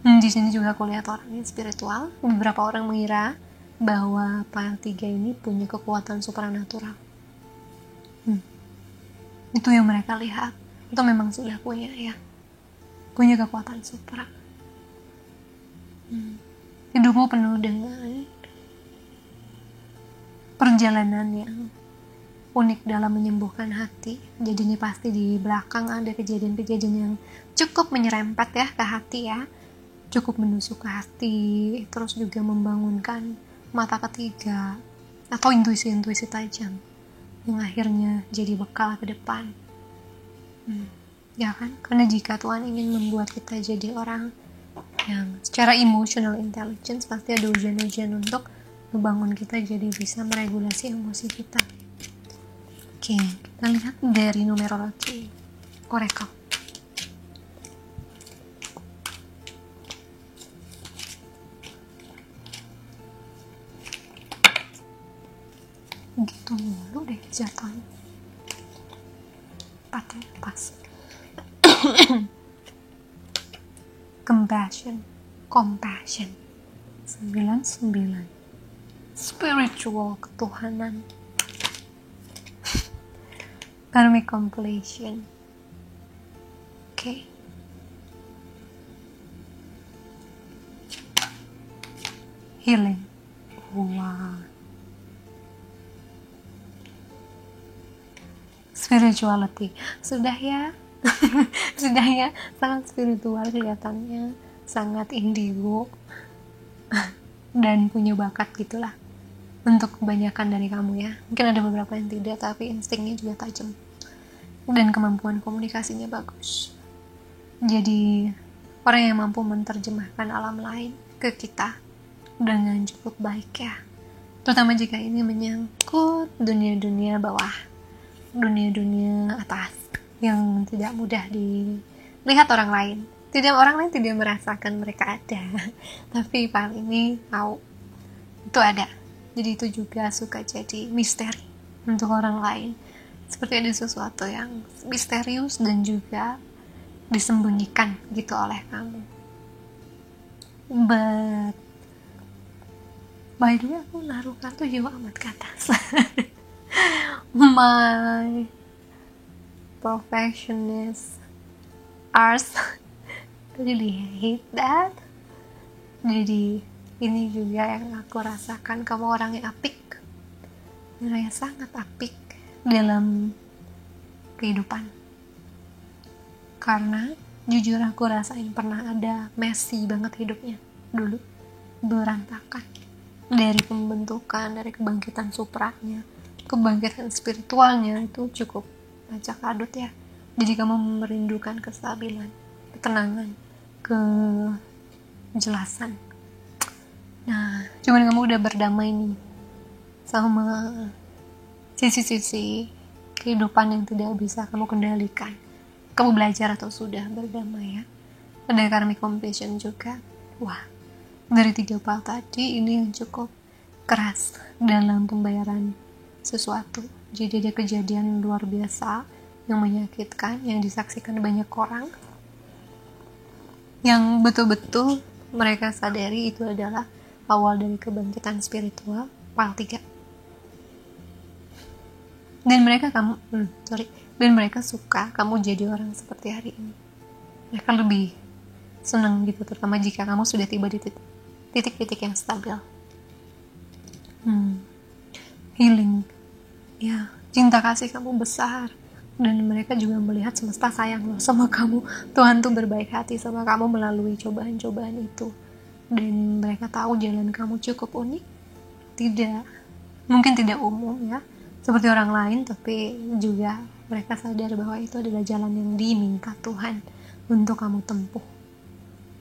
Di sini juga aku lihat orangnya spiritual. Beberapa orang mengira bahwa pile 3 ini punya kekuatan supranatural. Itu yang mereka lihat. Itu memang sudah punya ya. Punya kekuatan supra. Hidupmu penuh dengan perjalanan yang unik dalam menyembuhkan hati. Jadi ini pasti di belakang ada kejadian-kejadian yang cukup menyerempet ya ke hati ya. Cukup menusuk ke hati, terus juga membangunkan mata ketiga atau intuisi-intuisi tajam yang akhirnya jadi bekal ke depan. Ya kan? Karena jika Tuhan ingin membuat kita jadi orang yang secara emotional intelligence, pasti ada ujian-ujian untuk membangun kita jadi bisa meregulasi emosi kita. Oke, kita lihat dari numerologi Oracle. Gitu mulu deh jatuhnya. Pas. Compassion 99, spiritual ketuhanan, karmic completion. Oke. Healing. Wow. Spirituality. Sudah ya. Sudah ya, sangat spiritual kelihatannya, sangat indigo dan punya bakat gitulah untuk kebanyakan dari kamu ya. Mungkin ada beberapa yang tidak, tapi instingnya juga tajam dan kemampuan komunikasinya bagus. Jadi orang yang mampu menerjemahkan alam lain ke kita dengan cukup baik ya, terutama jika ini menyangkut dunia-dunia bawah, dunia-dunia atas yang tidak mudah dilihat orang lain. Orang lain tidak merasakan mereka ada, tapi paling ini tahu itu ada. Jadi itu juga suka jadi misteri untuk orang lain, seperti ada sesuatu yang misterius dan juga disembunyikan gitu oleh kamu. But by the way, aku naruh kartu jiwa amat ke atas. My perfectionist ours really hate that. Jadi ini juga yang aku rasakan, kamu orang yang apik, orang yang sangat apik dalam kehidupan. Karena jujur aku rasain pernah ada messy banget hidupnya dulu, berantakan, dari pembentukan, dari kebangkitan supranya, kebangkitan spiritualnya itu cukup acak adut ya. Jadi kamu merindukan kestabilan, ketenangan, kejelasan. Nah, cuman kamu udah berdamai nih sama sisi-sisi kehidupan yang tidak bisa kamu kendalikan. Kamu belajar atau sudah berdamai ya. Ada karmic completion juga. Wah, dari 3 pal tadi ini yang cukup keras dalam pembayaran sesuatu. Jadi ada kejadian luar biasa yang menyakitkan, yang disaksikan banyak orang, yang betul-betul mereka sadari itu adalah awal dari kebangkitan spiritual pal 3. Dan mereka suka kamu jadi orang seperti hari ini. Mereka lebih senang gitu, terutama jika kamu sudah tiba di titik-titik yang stabil. Healing. Ya, cinta kasih kamu besar, dan mereka juga melihat semesta sayang loh sama kamu. Tuhan tuh berbaik hati sama kamu melalui cobaan-cobaan itu, dan mereka tahu jalan kamu cukup unik, mungkin tidak umum ya seperti orang lain, tapi juga mereka sadar bahwa itu adalah jalan yang diminta Tuhan untuk kamu tempuh.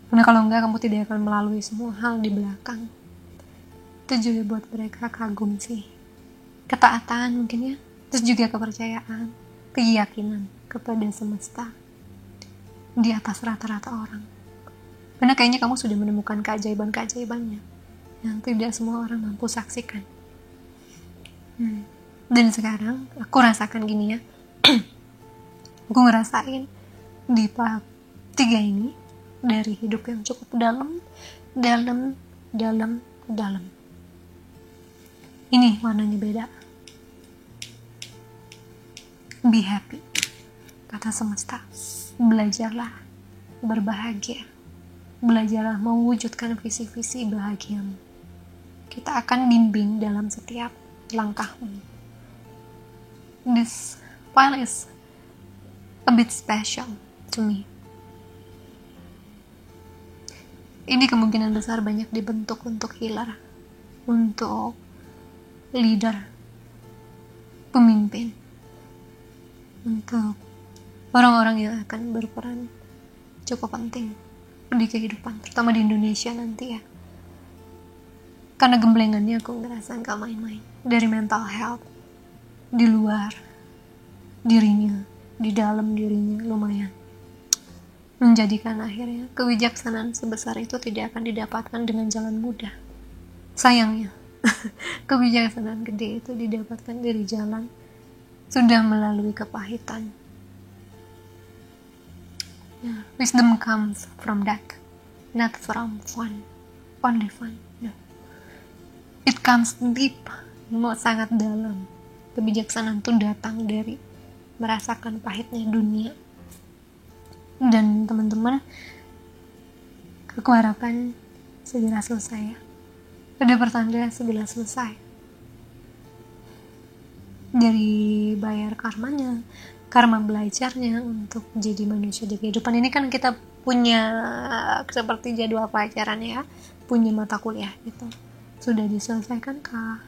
Karena kalau enggak, kamu tidak akan melalui semua hal di belakang. Itu juga buat mereka kagum sih. Ketaatan mungkin ya, terus juga kepercayaan, keyakinan kepada semesta di atas rata-rata orang. Karena kayaknya kamu sudah menemukan keajaiban-keajaibannya yang tidak semua orang mampu saksikan. Dan sekarang aku rasakan gini ya. Aku ngerasain di part 3 ini dari hidup yang cukup dalam. Ini warnanya beda. Be happy, kata semesta. Belajarlah berbahagia. Belajarlah mewujudkan visi-visi bahagiamu. Kita akan bimbing dalam setiap langkahmu. This file is a bit special to me. Ini kemungkinan besar banyak dibentuk untuk healer, untuk leader, pemimpin, untuk orang-orang yang akan berperan cukup penting di kehidupan, terutama di Indonesia nanti ya. Karena gemblengannya aku ngerasa gak main-main. Dari mental health, di luar dirinya, di dalam dirinya lumayan. Menjadikan akhirnya kebijaksanaan sebesar itu tidak akan didapatkan dengan jalan mudah. Sayangnya, kebijaksanaan gede itu didapatkan dari jalan sudah melalui kepahitan. Wisdom comes from that, not from fun, only fun. No. It comes deep, sangat dalam. Kebijaksanaan itu datang dari merasakan pahitnya dunia. Dan teman-teman, aku harapkan segera selesai ya. Ada pertanda segera selesai. Dari bayar karmanya, karma belajarnya untuk jadi manusia di kehidupan ini kan kita punya seperti jadwal pelajaran ya, punya mata kuliah gitu. Sudah diselesaikan kah?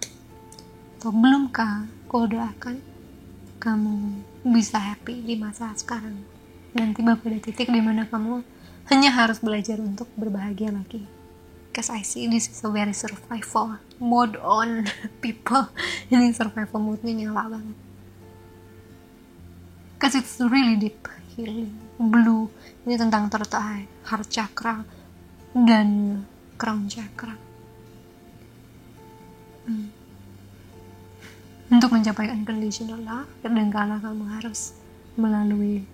Atau belum kah? Aku doakan kamu bisa happy di masa sekarang. Dan tiba pada titik dimana kamu hanya harus belajar untuk berbahagia lagi. Because I see this is a very survival mode on people. Ini survival mode-nya nyala banget. Because it's really deep healing. Blue, ini tentang third eye, heart chakra, dan crown chakra. Untuk mencapai unconditional love, kadangkala kamu harus melalui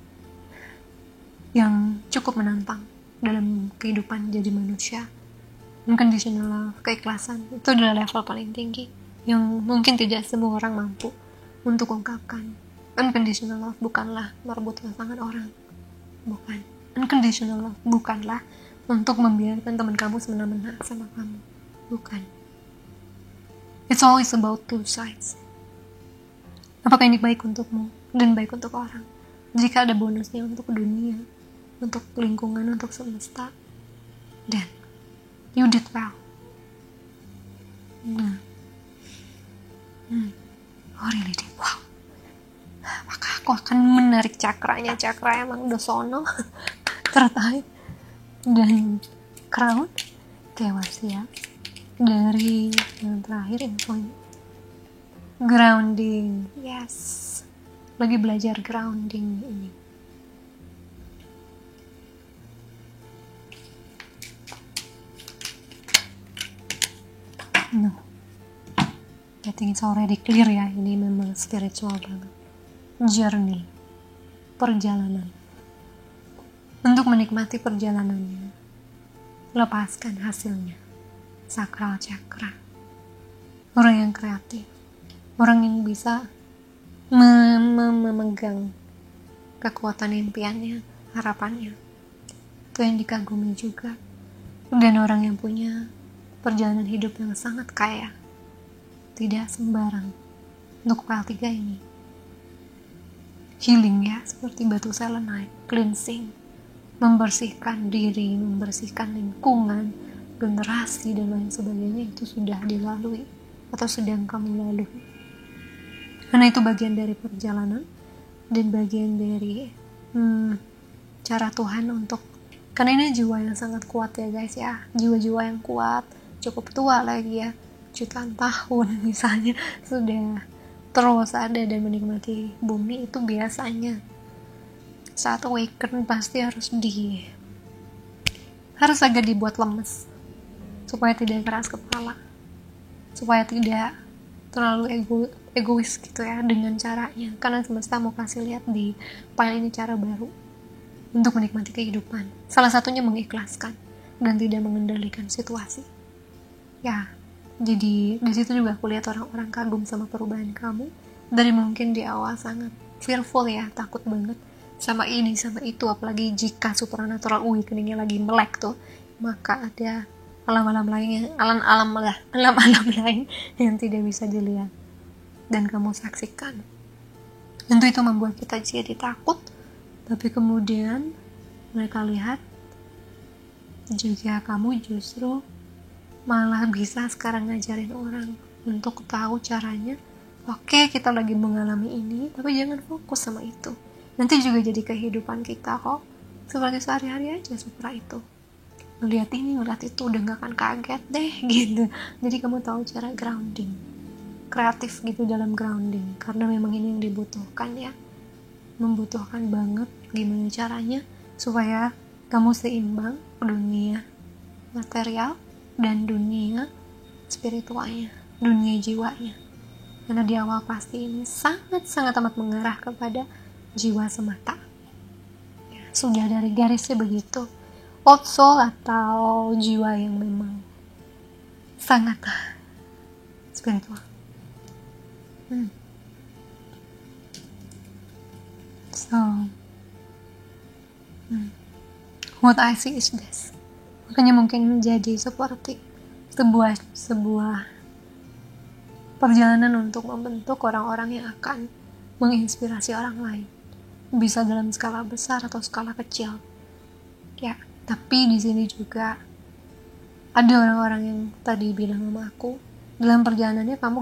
yang cukup menantang dalam kehidupan jadi manusia. Unconditional love, keikhlasan, itu adalah level paling tinggi yang mungkin tidak semua orang mampu untuk ungkapkan. Unconditional love bukanlah merebut pasangan orang, bukan. Unconditional love bukanlah untuk membiarkan teman kamu semena-mena sama kamu, bukan. It's always about two sides. Apakah ini baik untukmu dan baik untuk orang? Jika ada bonusnya untuk dunia, untuk lingkungan, untuk semesta, then you did well. Oh really did wow. Apakah aku akan menarik cakranya? Cakra emang udah sono tertarik. Dan crown Kewasya dari yang terakhir info grounding. Yes, lagi belajar grounding ini. No, I think it's already clear ya. Ini memang spiritual banget. Journey, perjalanan. Untuk menikmati perjalanannya, lepaskan hasilnya. Sakral chakra. Orang yang kreatif, orang yang bisa memegang kekuatan impiannya, harapannya, itu yang dikagumi juga. Dan orang yang punya perjalanan hidup yang sangat kaya, tidak sembarang. Untuk file 3 ini healing ya, seperti batu selenite, cleansing, membersihkan diri, membersihkan lingkungan, generasi dan lain sebagainya, itu sudah dilalui atau sedang kamu lalui. Karena itu bagian dari perjalanan dan bagian dari cara Tuhan untuk, karena ini jiwa yang sangat kuat ya guys ya, jiwa-jiwa yang kuat, cukup tua lagi ya, jutaan tahun misalnya, sudah terus ada dan menikmati bumi. Itu biasanya saat awaken pasti harus agak dibuat lemes supaya tidak keras kepala, supaya tidak terlalu egois gitu ya dengan caranya, karena semesta mau kasih lihat di file ini cara baru. untuk menikmati kehidupan. Salah satunya mengikhlaskan dan tidak mengendalikan situasi. Ya, jadi di situ juga aku lihat orang-orang kagum sama perubahan kamu. Dari mungkin di awal sangat fearful ya, takut banget sama ini sama itu, apalagi jika supernatural awakeningnya lagi melek tuh, maka ada alam-alam lain, alam-alam lain yang tidak bisa dilihat dan kamu saksikan. Tentu itu membuat kita jadi takut, tapi kemudian mereka lihat juga kamu justru malah bisa sekarang ngajarin orang untuk tahu caranya. Oke, kita lagi mengalami ini, tapi jangan fokus sama itu. Nanti juga jadi kehidupan kita kok. Seperti sehari-hari aja seperti itu. Ngeliat ini, ngeliat itu, udah gak akan kaget deh gitu. Jadi kamu tahu cara grounding. Kreatif gitu dalam grounding. Karena memang ini yang dibutuhkan ya. Membutuhkan banget gimana caranya supaya kamu seimbang dunia material dan dunia spiritualnya, dunia jiwanya. Karena di awal pasti ini sangat-sangat amat mengarah kepada jiwa semata. Ya, sudah dari garisnya begitu. Old soul atau jiwa yang memang sangat spiritual. So, what I see is this. Makanya mungkin menjadi seperti sebuah perjalanan untuk membentuk orang-orang yang akan menginspirasi orang lain. Bisa dalam skala besar atau skala kecil. Ya, tapi di sini juga ada orang-orang yang tadi bilang sama aku, dalam perjalanannya kamu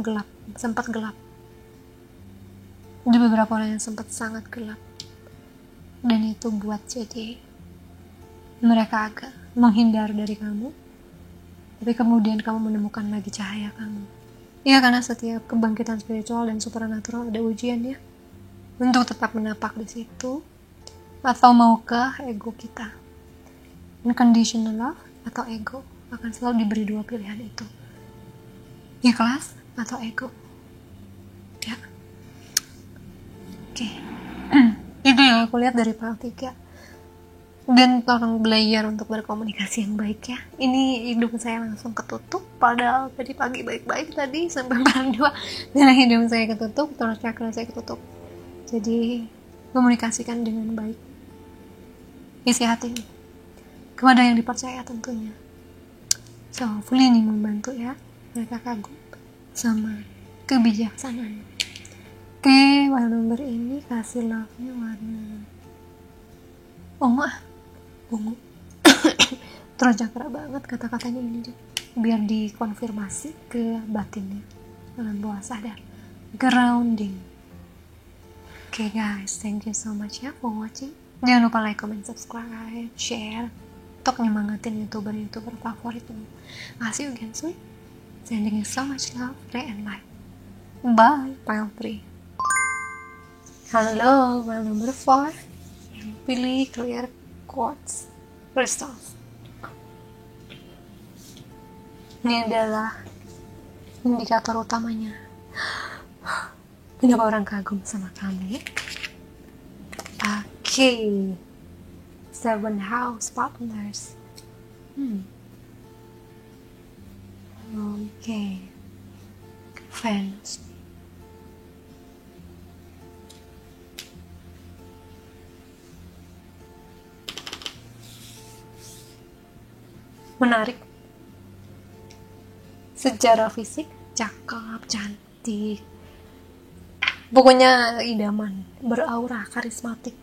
sempat gelap. Ada beberapa orang yang sempat sangat gelap. Dan itu buat jadi mereka agak menghindar dari kamu. Tapi kemudian kamu menemukan lagi cahaya kamu. Ya, karena setiap kebangkitan spiritual dan supernatural ada ujian ya. Untuk tetap menapak di situ atau mau ke ego kita. Unconditional love atau ego akan selalu diberi dua pilihan itu. Ikhlas atau ego. Ya. Oke. Itu yang aku lihat dari part 3. Dan tolong belajar untuk berkomunikasi yang baik ya. Ini hidung saya langsung ketutup, padahal tadi pagi baik-baik tadi sampai part 2 dan hidung saya ketutup, terus chakra saya ketutup. Jadi komunikasikan dengan baik, isi hati kepada yang dipercaya tentunya. So hopefully ini membantu ya. Mereka kagum sama kebijaksanaan. Oke, warna nomor ini kasih love-nya warna ungu. Terus cakra banget kata-katanya ini juga. Biar dikonfirmasi ke batinnya dalam bawah sadar. Grounding. Okay guys, thank you so much ya for watching. Jangan lupa like, comment, subscribe, share untuk nyemangatin youtuber favoritmu. I'll see you again soon. Sending you so much love, ray and light. Bye. Pile 3. Halo, pile number 4. Pilih clear quartz crystals. Ini adalah indikator utamanya. Kenapa orang kagum sama kamu? Oke. 7 house partners. Oke. Venus. Menarik. Secara fisik cakep, cantik, pokoknya idaman, beraura, karismatik.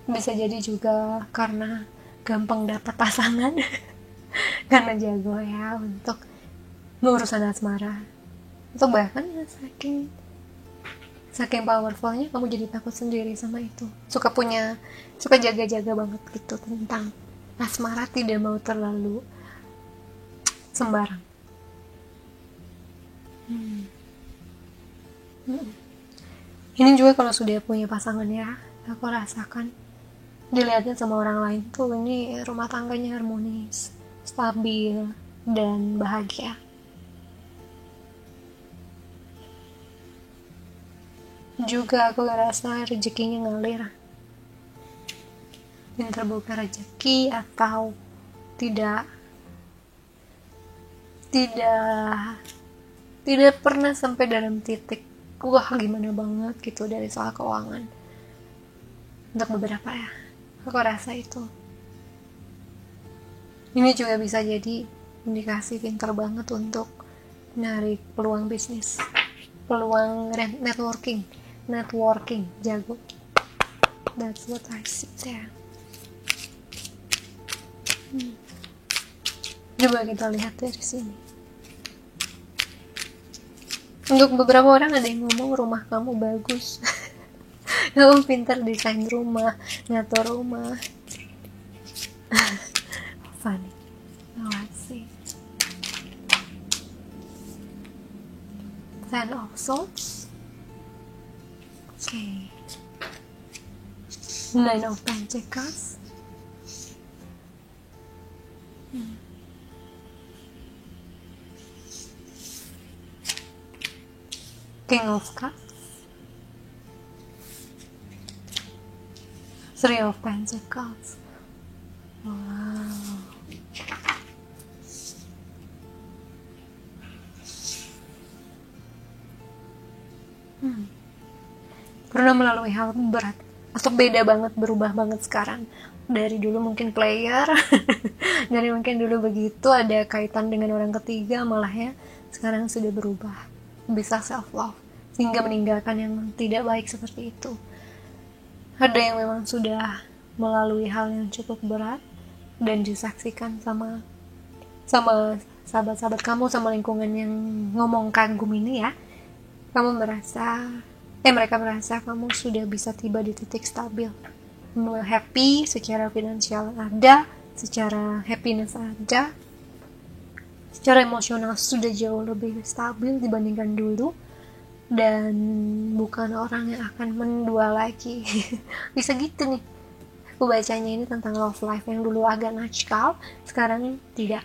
Bisa jadi juga karena gampang dapat pasangan karena jago ya untuk urusan asmara. Atau bahkan saking powerfulnya kamu jadi takut sendiri sama itu. Suka jaga-jaga banget gitu tentang asmara, tidak mau terlalu sembarang. Ini juga kalau sudah punya pasangan ya, aku rasakan dilihatnya sama orang lain tuh ini rumah tangganya harmonis, stabil, dan bahagia. Juga aku rasa rezekinya ngalir yang terbuka rezeki, atau tidak tidak tidak pernah sampai dalam titik wah gimana banget gitu dari soal keuangan. Untuk beberapa ya, aku rasa itu ini juga bisa jadi indikasi pintar banget untuk menarik peluang bisnis, peluang networking jago. That's what I see there. Coba kita lihat dari sini. Untuk beberapa orang ada yang ngomong rumah kamu bagus. Kamu pintar desain rumah, ngatur rumah. Funny. Let's see. Ten of Swords. Okay. Nine of Pentacles. King of Cups. Three of Pentacles. Wow. Pernah melalui hal berat atau beda banget, berubah banget sekarang. Dari dulu mungkin player, dari mungkin dulu begitu ada kaitan dengan orang ketiga, malah ya sekarang sudah berubah, bisa self love sehingga meninggalkan yang tidak baik seperti itu. Ada yang memang sudah melalui hal yang cukup berat dan disaksikan sama sahabat-sahabat kamu, sama lingkungan yang ngomong kagum ini ya. Mereka merasa kamu sudah bisa tiba di titik stabil, happy secara finansial ada, secara happiness ada, secara emosional sudah jauh lebih stabil dibandingkan dulu, dan bukan orang yang akan mendua lagi. Bisa gitu nih aku bacanya, ini tentang love life yang dulu agak nakal, sekarang tidak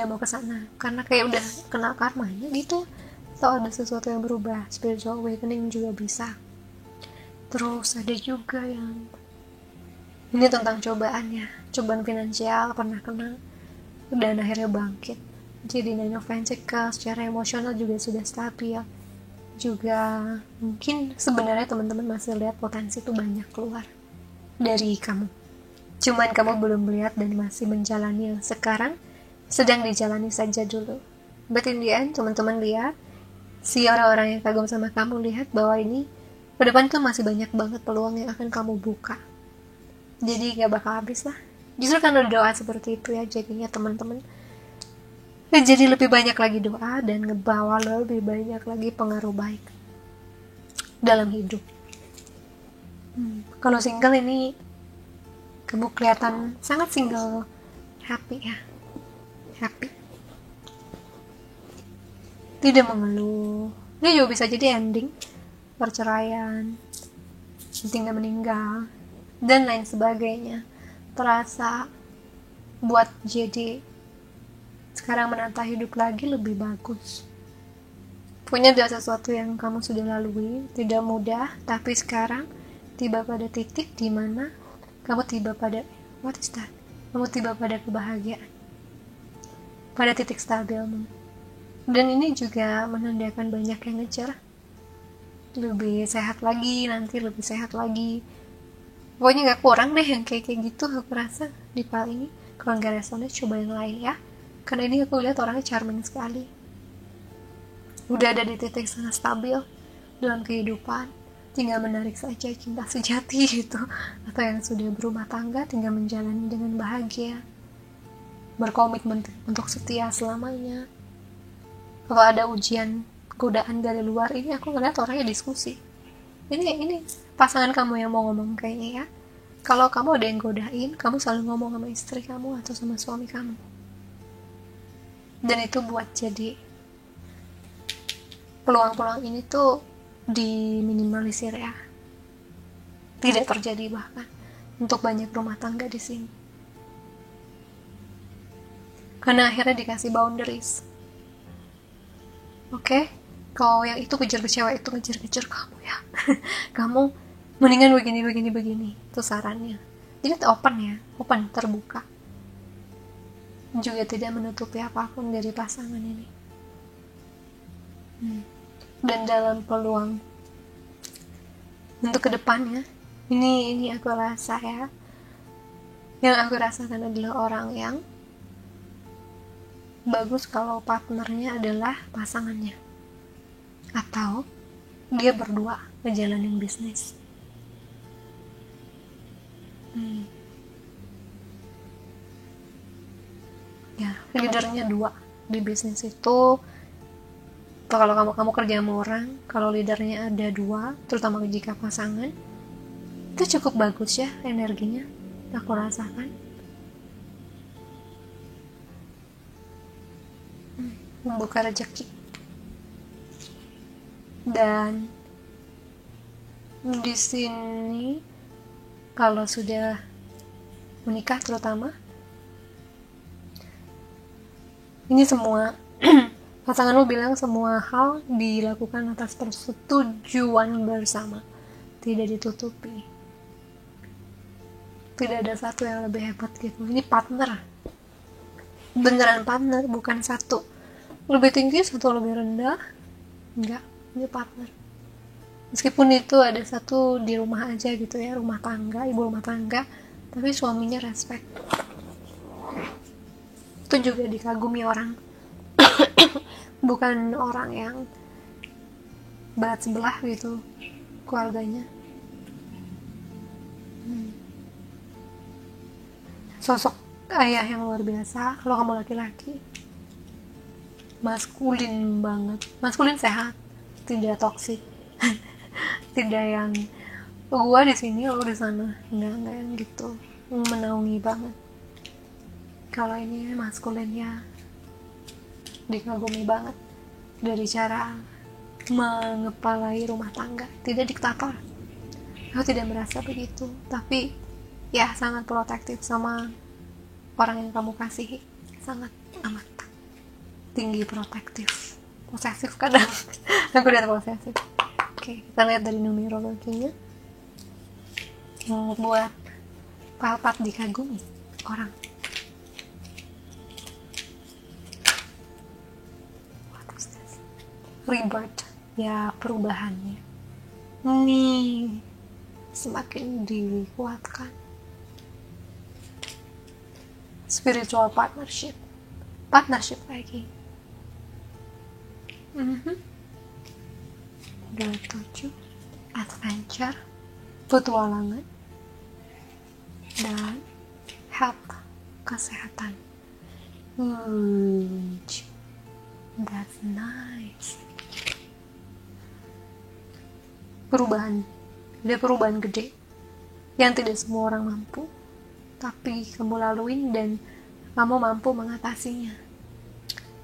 mau kesana karena kayak udah kena karmanya gitu, atau ada sesuatu yang berubah. Spiritual awakening juga bisa. Terus ada juga yang ini tentang cobaan finansial pernah kena dan akhirnya bangkit. Jadi Nine of Pentacles secara emosional juga sudah stabil. Juga mungkin sebenarnya teman-teman masih lihat potensi itu banyak keluar dari kamu, cuman kamu belum melihat dan masih menjalani yang sekarang sedang dijalani saja dulu. But in the end teman-teman lihat, si orang-orang yang kagum sama kamu lihat bahwa ini ke depan tuh masih banyak banget peluang yang akan kamu buka. Jadi gak bakal habis lah. Justru karena doa seperti itu ya, jadinya teman-teman jadi lebih banyak lagi doa dan ngebawa lebih banyak lagi pengaruh baik dalam hidup. Kalau single ini kamu kelihatan sangat single, happy ya, happy, tidak mengeluh. Ini juga bisa jadi ending perceraian, tinggal meninggal dan lain sebagainya. Terasa buat jadi sekarang menata hidup lagi lebih bagus. Punya ada sesuatu yang kamu sudah lalui, tidak mudah, tapi sekarang tiba pada titik di mana kamu tiba pada kamu tiba pada kebahagiaan, pada titik stabilmu. Dan ini juga menandakan banyak yang ngejar lebih sehat lagi, nanti lebih sehat lagi. Pokoknya gak kurang deh yang kayak gitu aku rasa di file ini. Kalau gak resonate coba yang lain ya, karena ini aku lihat orangnya charming sekali, udah ada di titik sangat stabil dalam kehidupan, tinggal menarik saja cinta sejati gitu, atau yang sudah berumah tangga tinggal menjalani dengan bahagia, berkomitmen untuk setia selamanya. Kalau ada ujian godaan dari luar, ini aku ngeliat orangnya diskusi. Ini pasangan kamu yang mau ngomong kayaknya ya. Kalau kamu ada yang godain, kamu selalu ngomong sama istri kamu atau sama suami kamu, dan itu buat jadi peluang-peluang ini tuh diminimalisir ya, tidak terjadi bahkan untuk banyak rumah tangga di sini, karena akhirnya dikasih boundaries. Oke, kalau yang itu kejar ke cewek itu ngejar kamu ya. Kamu mendingan begini itu sarannya. Jadi open ya, open, terbuka, juga tidak menutupi apapun dari pasangan ini. Dan dalam peluang untuk kedepannya, ini aku rasa ya, yang aku rasakan adalah orang yang bagus kalau partnernya adalah pasangannya, atau dia berdua ngejalanin bisnis. Ya, leadernya dua di bisnis itu. Kalau kamu kerja sama orang, kalau leadernya ada dua, terutama jika pasangan, itu cukup bagus ya energinya, aku rasakan. Membuka rezeki. Dan di sini kalau sudah menikah terutama, ini semua pasanganmu bilang semua hal dilakukan atas persetujuan bersama, tidak ditutupi. Tidak ada satu yang lebih hebat gitu. Ini partner, beneran partner, bukan satu lebih tinggi satu lebih rendah. Enggak, ini partner. Meskipun itu ada satu di rumah aja gitu ya, rumah tangga, ibu rumah tangga, tapi suaminya respect, itu juga dikagumi orang. Bukan orang yang berat sebelah gitu keluarganya. Sosok ayah yang luar biasa. Kalau kamu laki-laki, maskulin banget, maskulin sehat, tidak toksik. Tidak yang gua di sini lo di sana, enggak yang gitu, menaungi banget. Kalau ini maskulinnya dikagumi banget dari cara mengepalai rumah tangga, tidak diktator. Aku tidak merasa begitu, tapi ya sangat protektif sama orang yang kamu kasihi, sangat amat tinggi protektif, posesif kadang. Aku lihat posesif. Oke, kita lihat dari numerologinya. Buat palpat dikagumi orang. Rebirth, ya perubahannya. Ini semakin dikuatkan. Spiritual partnership lagi. 27 adventure, petualangan, dan health, kesehatan. That's nice. Ada perubahan gede yang tidak semua orang mampu, tapi kamu laluin dan kamu mampu mengatasinya.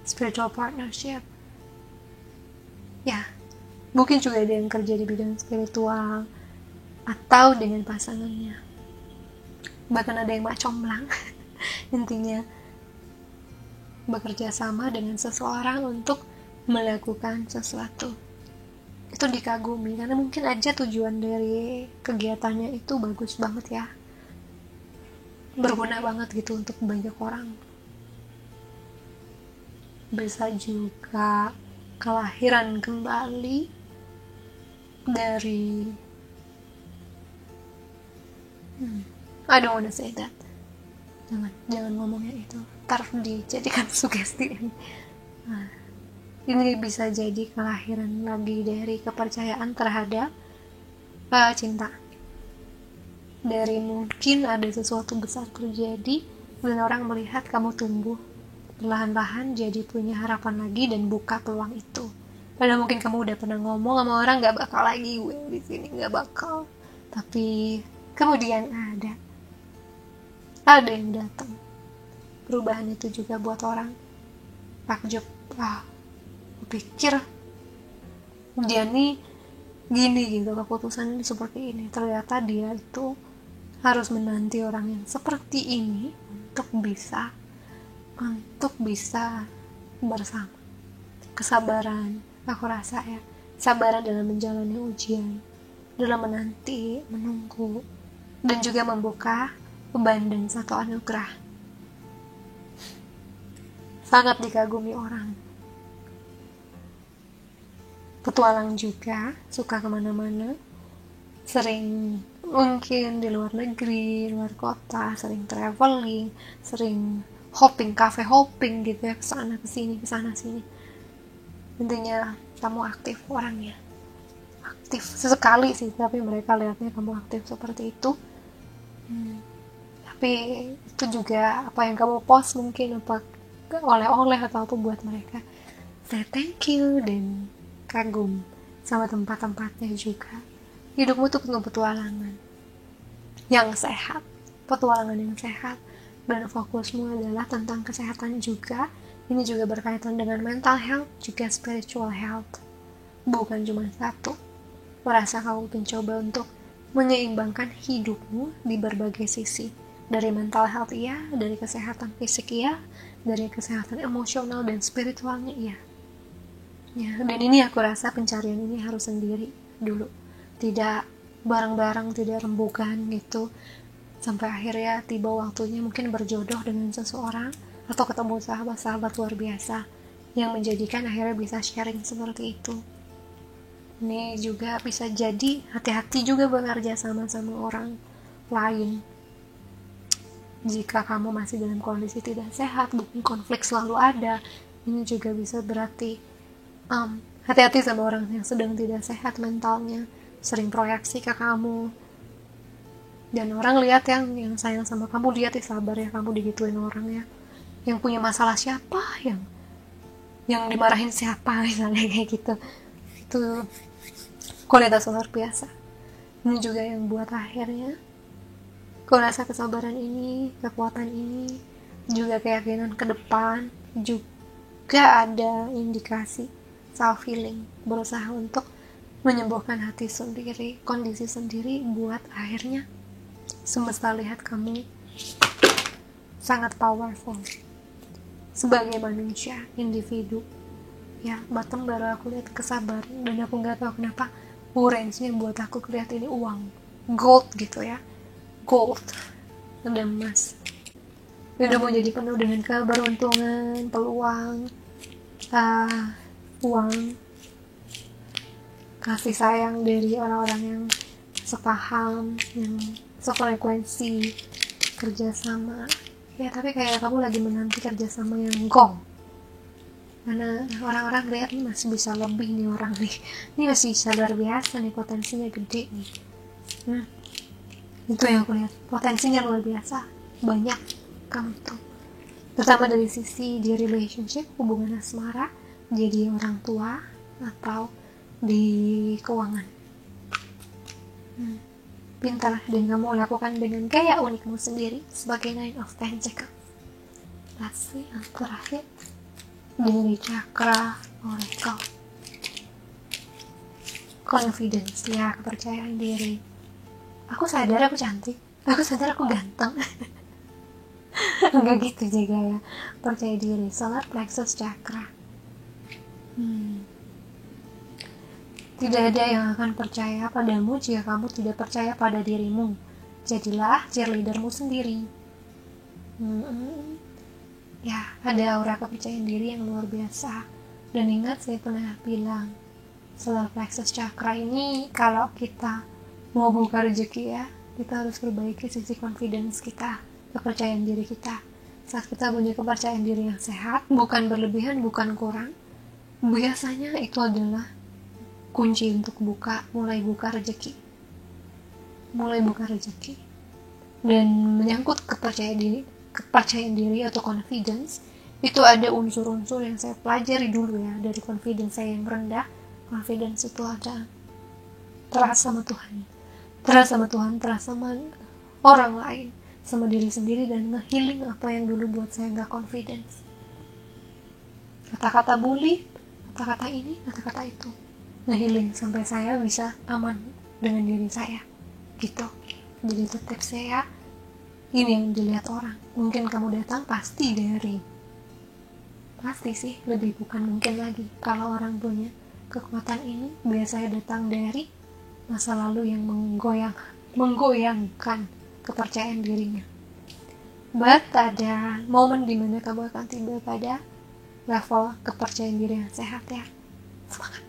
Spiritual partnership, ya mungkin juga ada yang kerja di bidang spiritual atau dengan pasangannya, bahkan ada yang macomblang. Intinya bekerja sama dengan seseorang untuk melakukan sesuatu. Itu dikagumi karena mungkin aja tujuan dari kegiatannya itu bagus banget ya, berguna banget gitu untuk banyak orang. Bisa juga kelahiran kembali dari I don't wanna say that. Jangan ngomongnya itu, ntar dijadikan sugesti. Ini bisa jadi kelahiran lagi dari kepercayaan terhadap cinta. Dari mungkin ada sesuatu besar terjadi dan orang melihat kamu tumbuh perlahan-lahan jadi punya harapan lagi dan buka peluang itu. Padahal mungkin kamu udah pernah ngomong sama orang gak bakal lagi gue di sini, gak bakal. Tapi kemudian ada yang datang. Perubahan itu juga buat orang takjub. Pikir dia nih gini gitu, keputusan seperti ini. Ternyata dia itu harus menanti orang yang seperti ini untuk bisa bersama. Kesabaran, aku rasa ya, sabaran dalam menjalani ujian, dalam menanti, menunggu, dan juga membuka beban dan satu anugerah. Sangat dikagumi orang. Petualang juga, suka kemana-mana, sering mungkin di luar negeri, luar kota, sering traveling, sering hopping, cafe hopping gitu ya, kesana kesini, kesana sini. Intinya kamu aktif orangnya, aktif sesekali sih, tapi mereka lihatnya kamu aktif seperti itu. Tapi itu juga apa yang kamu post mungkin apa oleh-oleh atau apa buat mereka say thank you dan kagum sama tempat-tempatnya juga. Hidupmu tuh penuh petualangan yang sehat, petualangan yang sehat, dan fokusmu adalah tentang kesehatan juga. Ini juga berkaitan dengan mental health juga spiritual health, bukan cuma satu. Merasa kamu mencoba untuk menyeimbangkan hidupmu di berbagai sisi, dari mental health iya, dari kesehatan fisik iya, dari kesehatan emosional dan spiritualnya iya. Ya, dan ini aku rasa pencarian ini harus sendiri dulu, tidak bareng-bareng, tidak rembukan gitu, sampai akhirnya tiba waktunya mungkin berjodoh dengan seseorang atau ketemu sahabat-sahabat luar biasa yang menjadikan akhirnya bisa sharing seperti itu. Ini juga bisa jadi hati-hati juga bekerja sama orang lain. Jika kamu masih dalam kondisi tidak sehat, bukan konflik selalu ada, ini juga bisa berarti hati-hati sama orang yang sedang tidak sehat mentalnya, sering proyeksi ke kamu, dan orang lihat yang sayang sama kamu, lihat sabar ya kamu digituin orang ya, yang punya masalah siapa, yang dimarahin siapa, misalnya kayak gitu. Itu kualitas luar biasa. Ini juga yang buat akhirnya aku rasa kesabaran ini, kekuatan ini, juga keyakinan ke depan, juga ada indikasi self healing, berusaha untuk menyembuhkan hati sendiri, kondisi sendiri, buat akhirnya semesta lihat kamu sangat powerful sebagai manusia, individu. Ya, bottom baru aku lihat kesabaran, dan aku nggak tahu kenapa orange-nya buat aku lihat ini uang, gold gitu ya, gold dan emas. Udah mau jadi penuh dengan keberuntungan, peluang, uang, kasih sayang dari orang-orang yang sepaham, yang sefrekuensi, kerjasama. Ya, tapi kayak kamu lagi menanti kerjasama yang gong. Karena orang-orang lihat nih masih bisa lebih nih orang nih. Ini masih bisa luar biasa nih, potensinya gede nih. Itu yang aku lihat. Potensinya luar biasa. Banyak kamu tuh. Terutama dari sisi di relationship, hubungan asmara, jadi orang tua, atau di keuangan. Pintar, dan kamu lakukan dengan gaya unikmu sendiri sebagai Nine of Pentacles. Lastly, yang terakhir dari cakra Oracle, confidence, ya, kepercayaan diri. Aku sadar aku cantik, aku sadar aku ganteng. Enggak gitu juga ya, percaya diri. Solar plexus chakra. Tidak ada yang akan percaya padamu jika kamu tidak percaya pada dirimu. Jadilah cheerleadermu sendiri. Ya, ada aura kepercayaan diri yang luar biasa. Dan ingat, saya pernah bilang, solar plexus chakra ini kalau kita mau buka rezeki ya, kita harus perbaiki sisi confidence kita, kepercayaan diri kita. Saat kita punya kepercayaan diri yang sehat, bukan berlebihan, bukan kurang, biasanya itu adalah kunci untuk mulai buka rezeki. Dan menyangkut kepercayaan diri atau confidence, itu ada unsur-unsur yang saya pelajari dulu ya, dari confidence saya yang rendah. Confidence itu ada terasa sama Tuhan, terasa sama orang lain, sama diri sendiri, dan nge-healing apa yang dulu buat saya gak confidence. Kata-kata bully, kata-kata ini, kata-kata itu, nge-healing sampai saya bisa aman dengan diri saya gitu. Jadi itu tips saya. Ini yang dilihat orang. Mungkin kamu datang pasti sih, lebih bukan mungkin lagi. Kalau orang punya kekuatan ini, biasanya datang dari masa lalu yang menggoyangkan kepercayaan dirinya. But ada momen dimana kamu akan tiba pada level kepercayaan diri yang sehat ya. Semangat.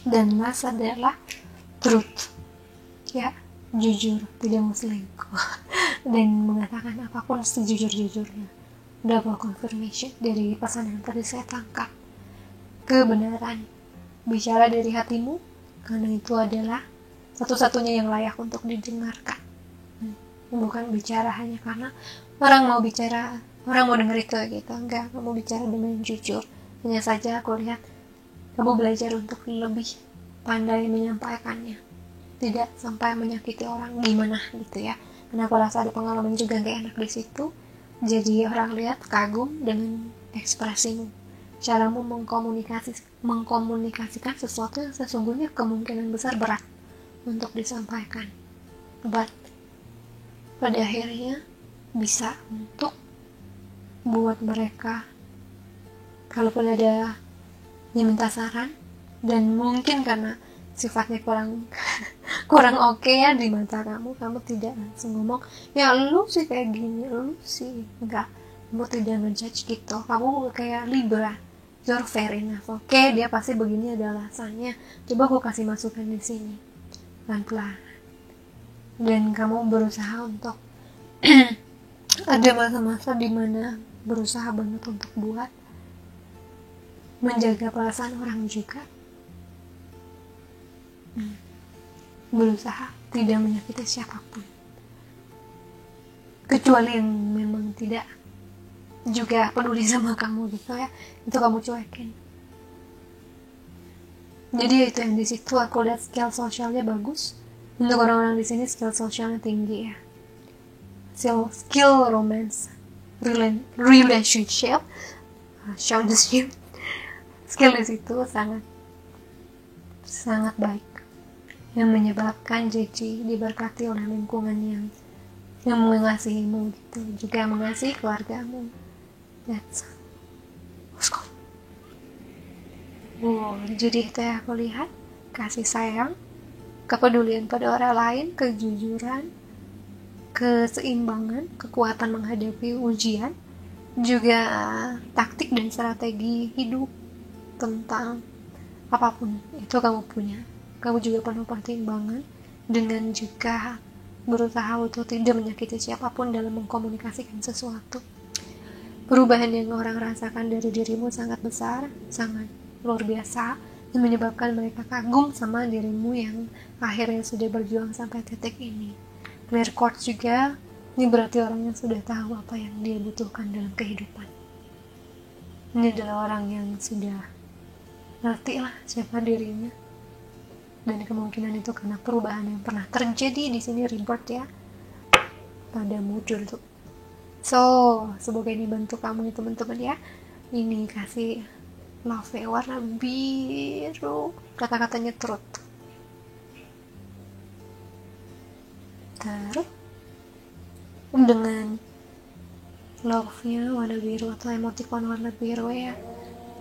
Dan last adalah truth. Ya, jujur, tidak mau selingkuh. Dan mengatakan apapun sejujur-jujurnya. Double confirmation dari pesan yang tadi saya tangkap. Kebenaran. Bicara dari hatimu, karena itu adalah satu-satunya yang layak untuk didengarkan. Bukan bicara hanya karena orang mau bicara, orang mau denger itu gitu. Enggak, kamu bicara dengan jujur. Hanya saja aku lihat kamu belajar untuk lebih pandai menyampaikannya, tidak sampai menyakiti orang gimana gitu ya. Karena aku rasa ada pengalaman juga gak enak di situ. Jadi orang lihat kagum dengan ekspresimu, caramu mengkomunikasikan sesuatu yang sesungguhnya kemungkinan besar berat untuk disampaikan. But pada akhirnya bisa untuk buat mereka, kalaupun ada yang minta saran, dan mungkin karena sifatnya kurang oke ya di mata kamu tidak langsung ngomong, ya lu sih kayak gini, lu sih enggak, kamu tidak ngejudge gitu, kamu kayak Libra, you're fair enough, oke, dia pasti begini ada alasannya, coba aku kasih masukan di sini, pelan-pelan. Dan kamu berusaha untuk ada masa-masa dimana berusaha banget untuk buat menjaga perasaan orang juga, berusaha tidak menyakiti siapapun kecuali yang memang tidak juga peduli sama kamu gitu ya, itu kamu cuekin. Jadi itu yang di situ aku lihat skill sosialnya bagus. Untuk orang-orang di sini skill sosialnya tinggi ya. Skill romance, relationship, skill di situ sangat baik, yang menyebabkan jadi diberkati oleh lingkungan yang mengasihimu gitu, juga mengasihi keluargamu. That's jadi itu yang aku lihat, kasih sayang, kepedulian pada orang lain, kejujuran, keseimbangan, kekuatan menghadapi ujian, juga taktik dan strategi hidup tentang apapun itu kamu punya. Kamu juga penuh pertimbangan dengan juga berusaha untuk tidak menyakiti siapapun dalam mengkomunikasikan sesuatu. Perubahan yang orang rasakan dari dirimu sangat besar, sangat luar biasa, dan menyebabkan mereka kagum sama dirimu yang akhirnya sudah berjuang sampai titik ini. Clear quartz juga, ini berarti orang yang sudah tahu apa yang dia butuhkan dalam kehidupan. Ini adalah orang yang sudah ngerti lah siapa dirinya, dan kemungkinan itu karena perubahan yang pernah terjadi di sini, rebirth ya, pada modul tuh. So, semoga ini bantu kamu ya teman-teman ya. Ini kasih love warna biru, kata-katanya truth. Terus dengan love-nya warna biru atau emoticon warna biru ya.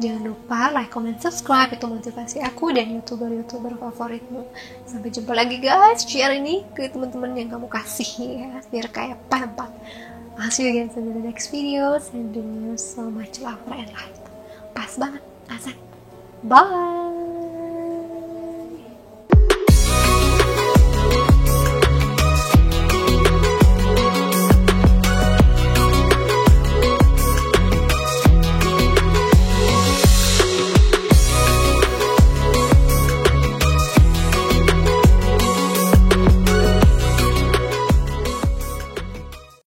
Jangan lupa like, comment, subscribe, itu motivasi aku dan youtuber favoritmu. Sampai jumpa lagi guys, share ini ke teman-teman yang kamu kasih ya, biar kayak pempat. I'll see you again in the next video. Sending you so much love and light. Pas banget, asik. Bye.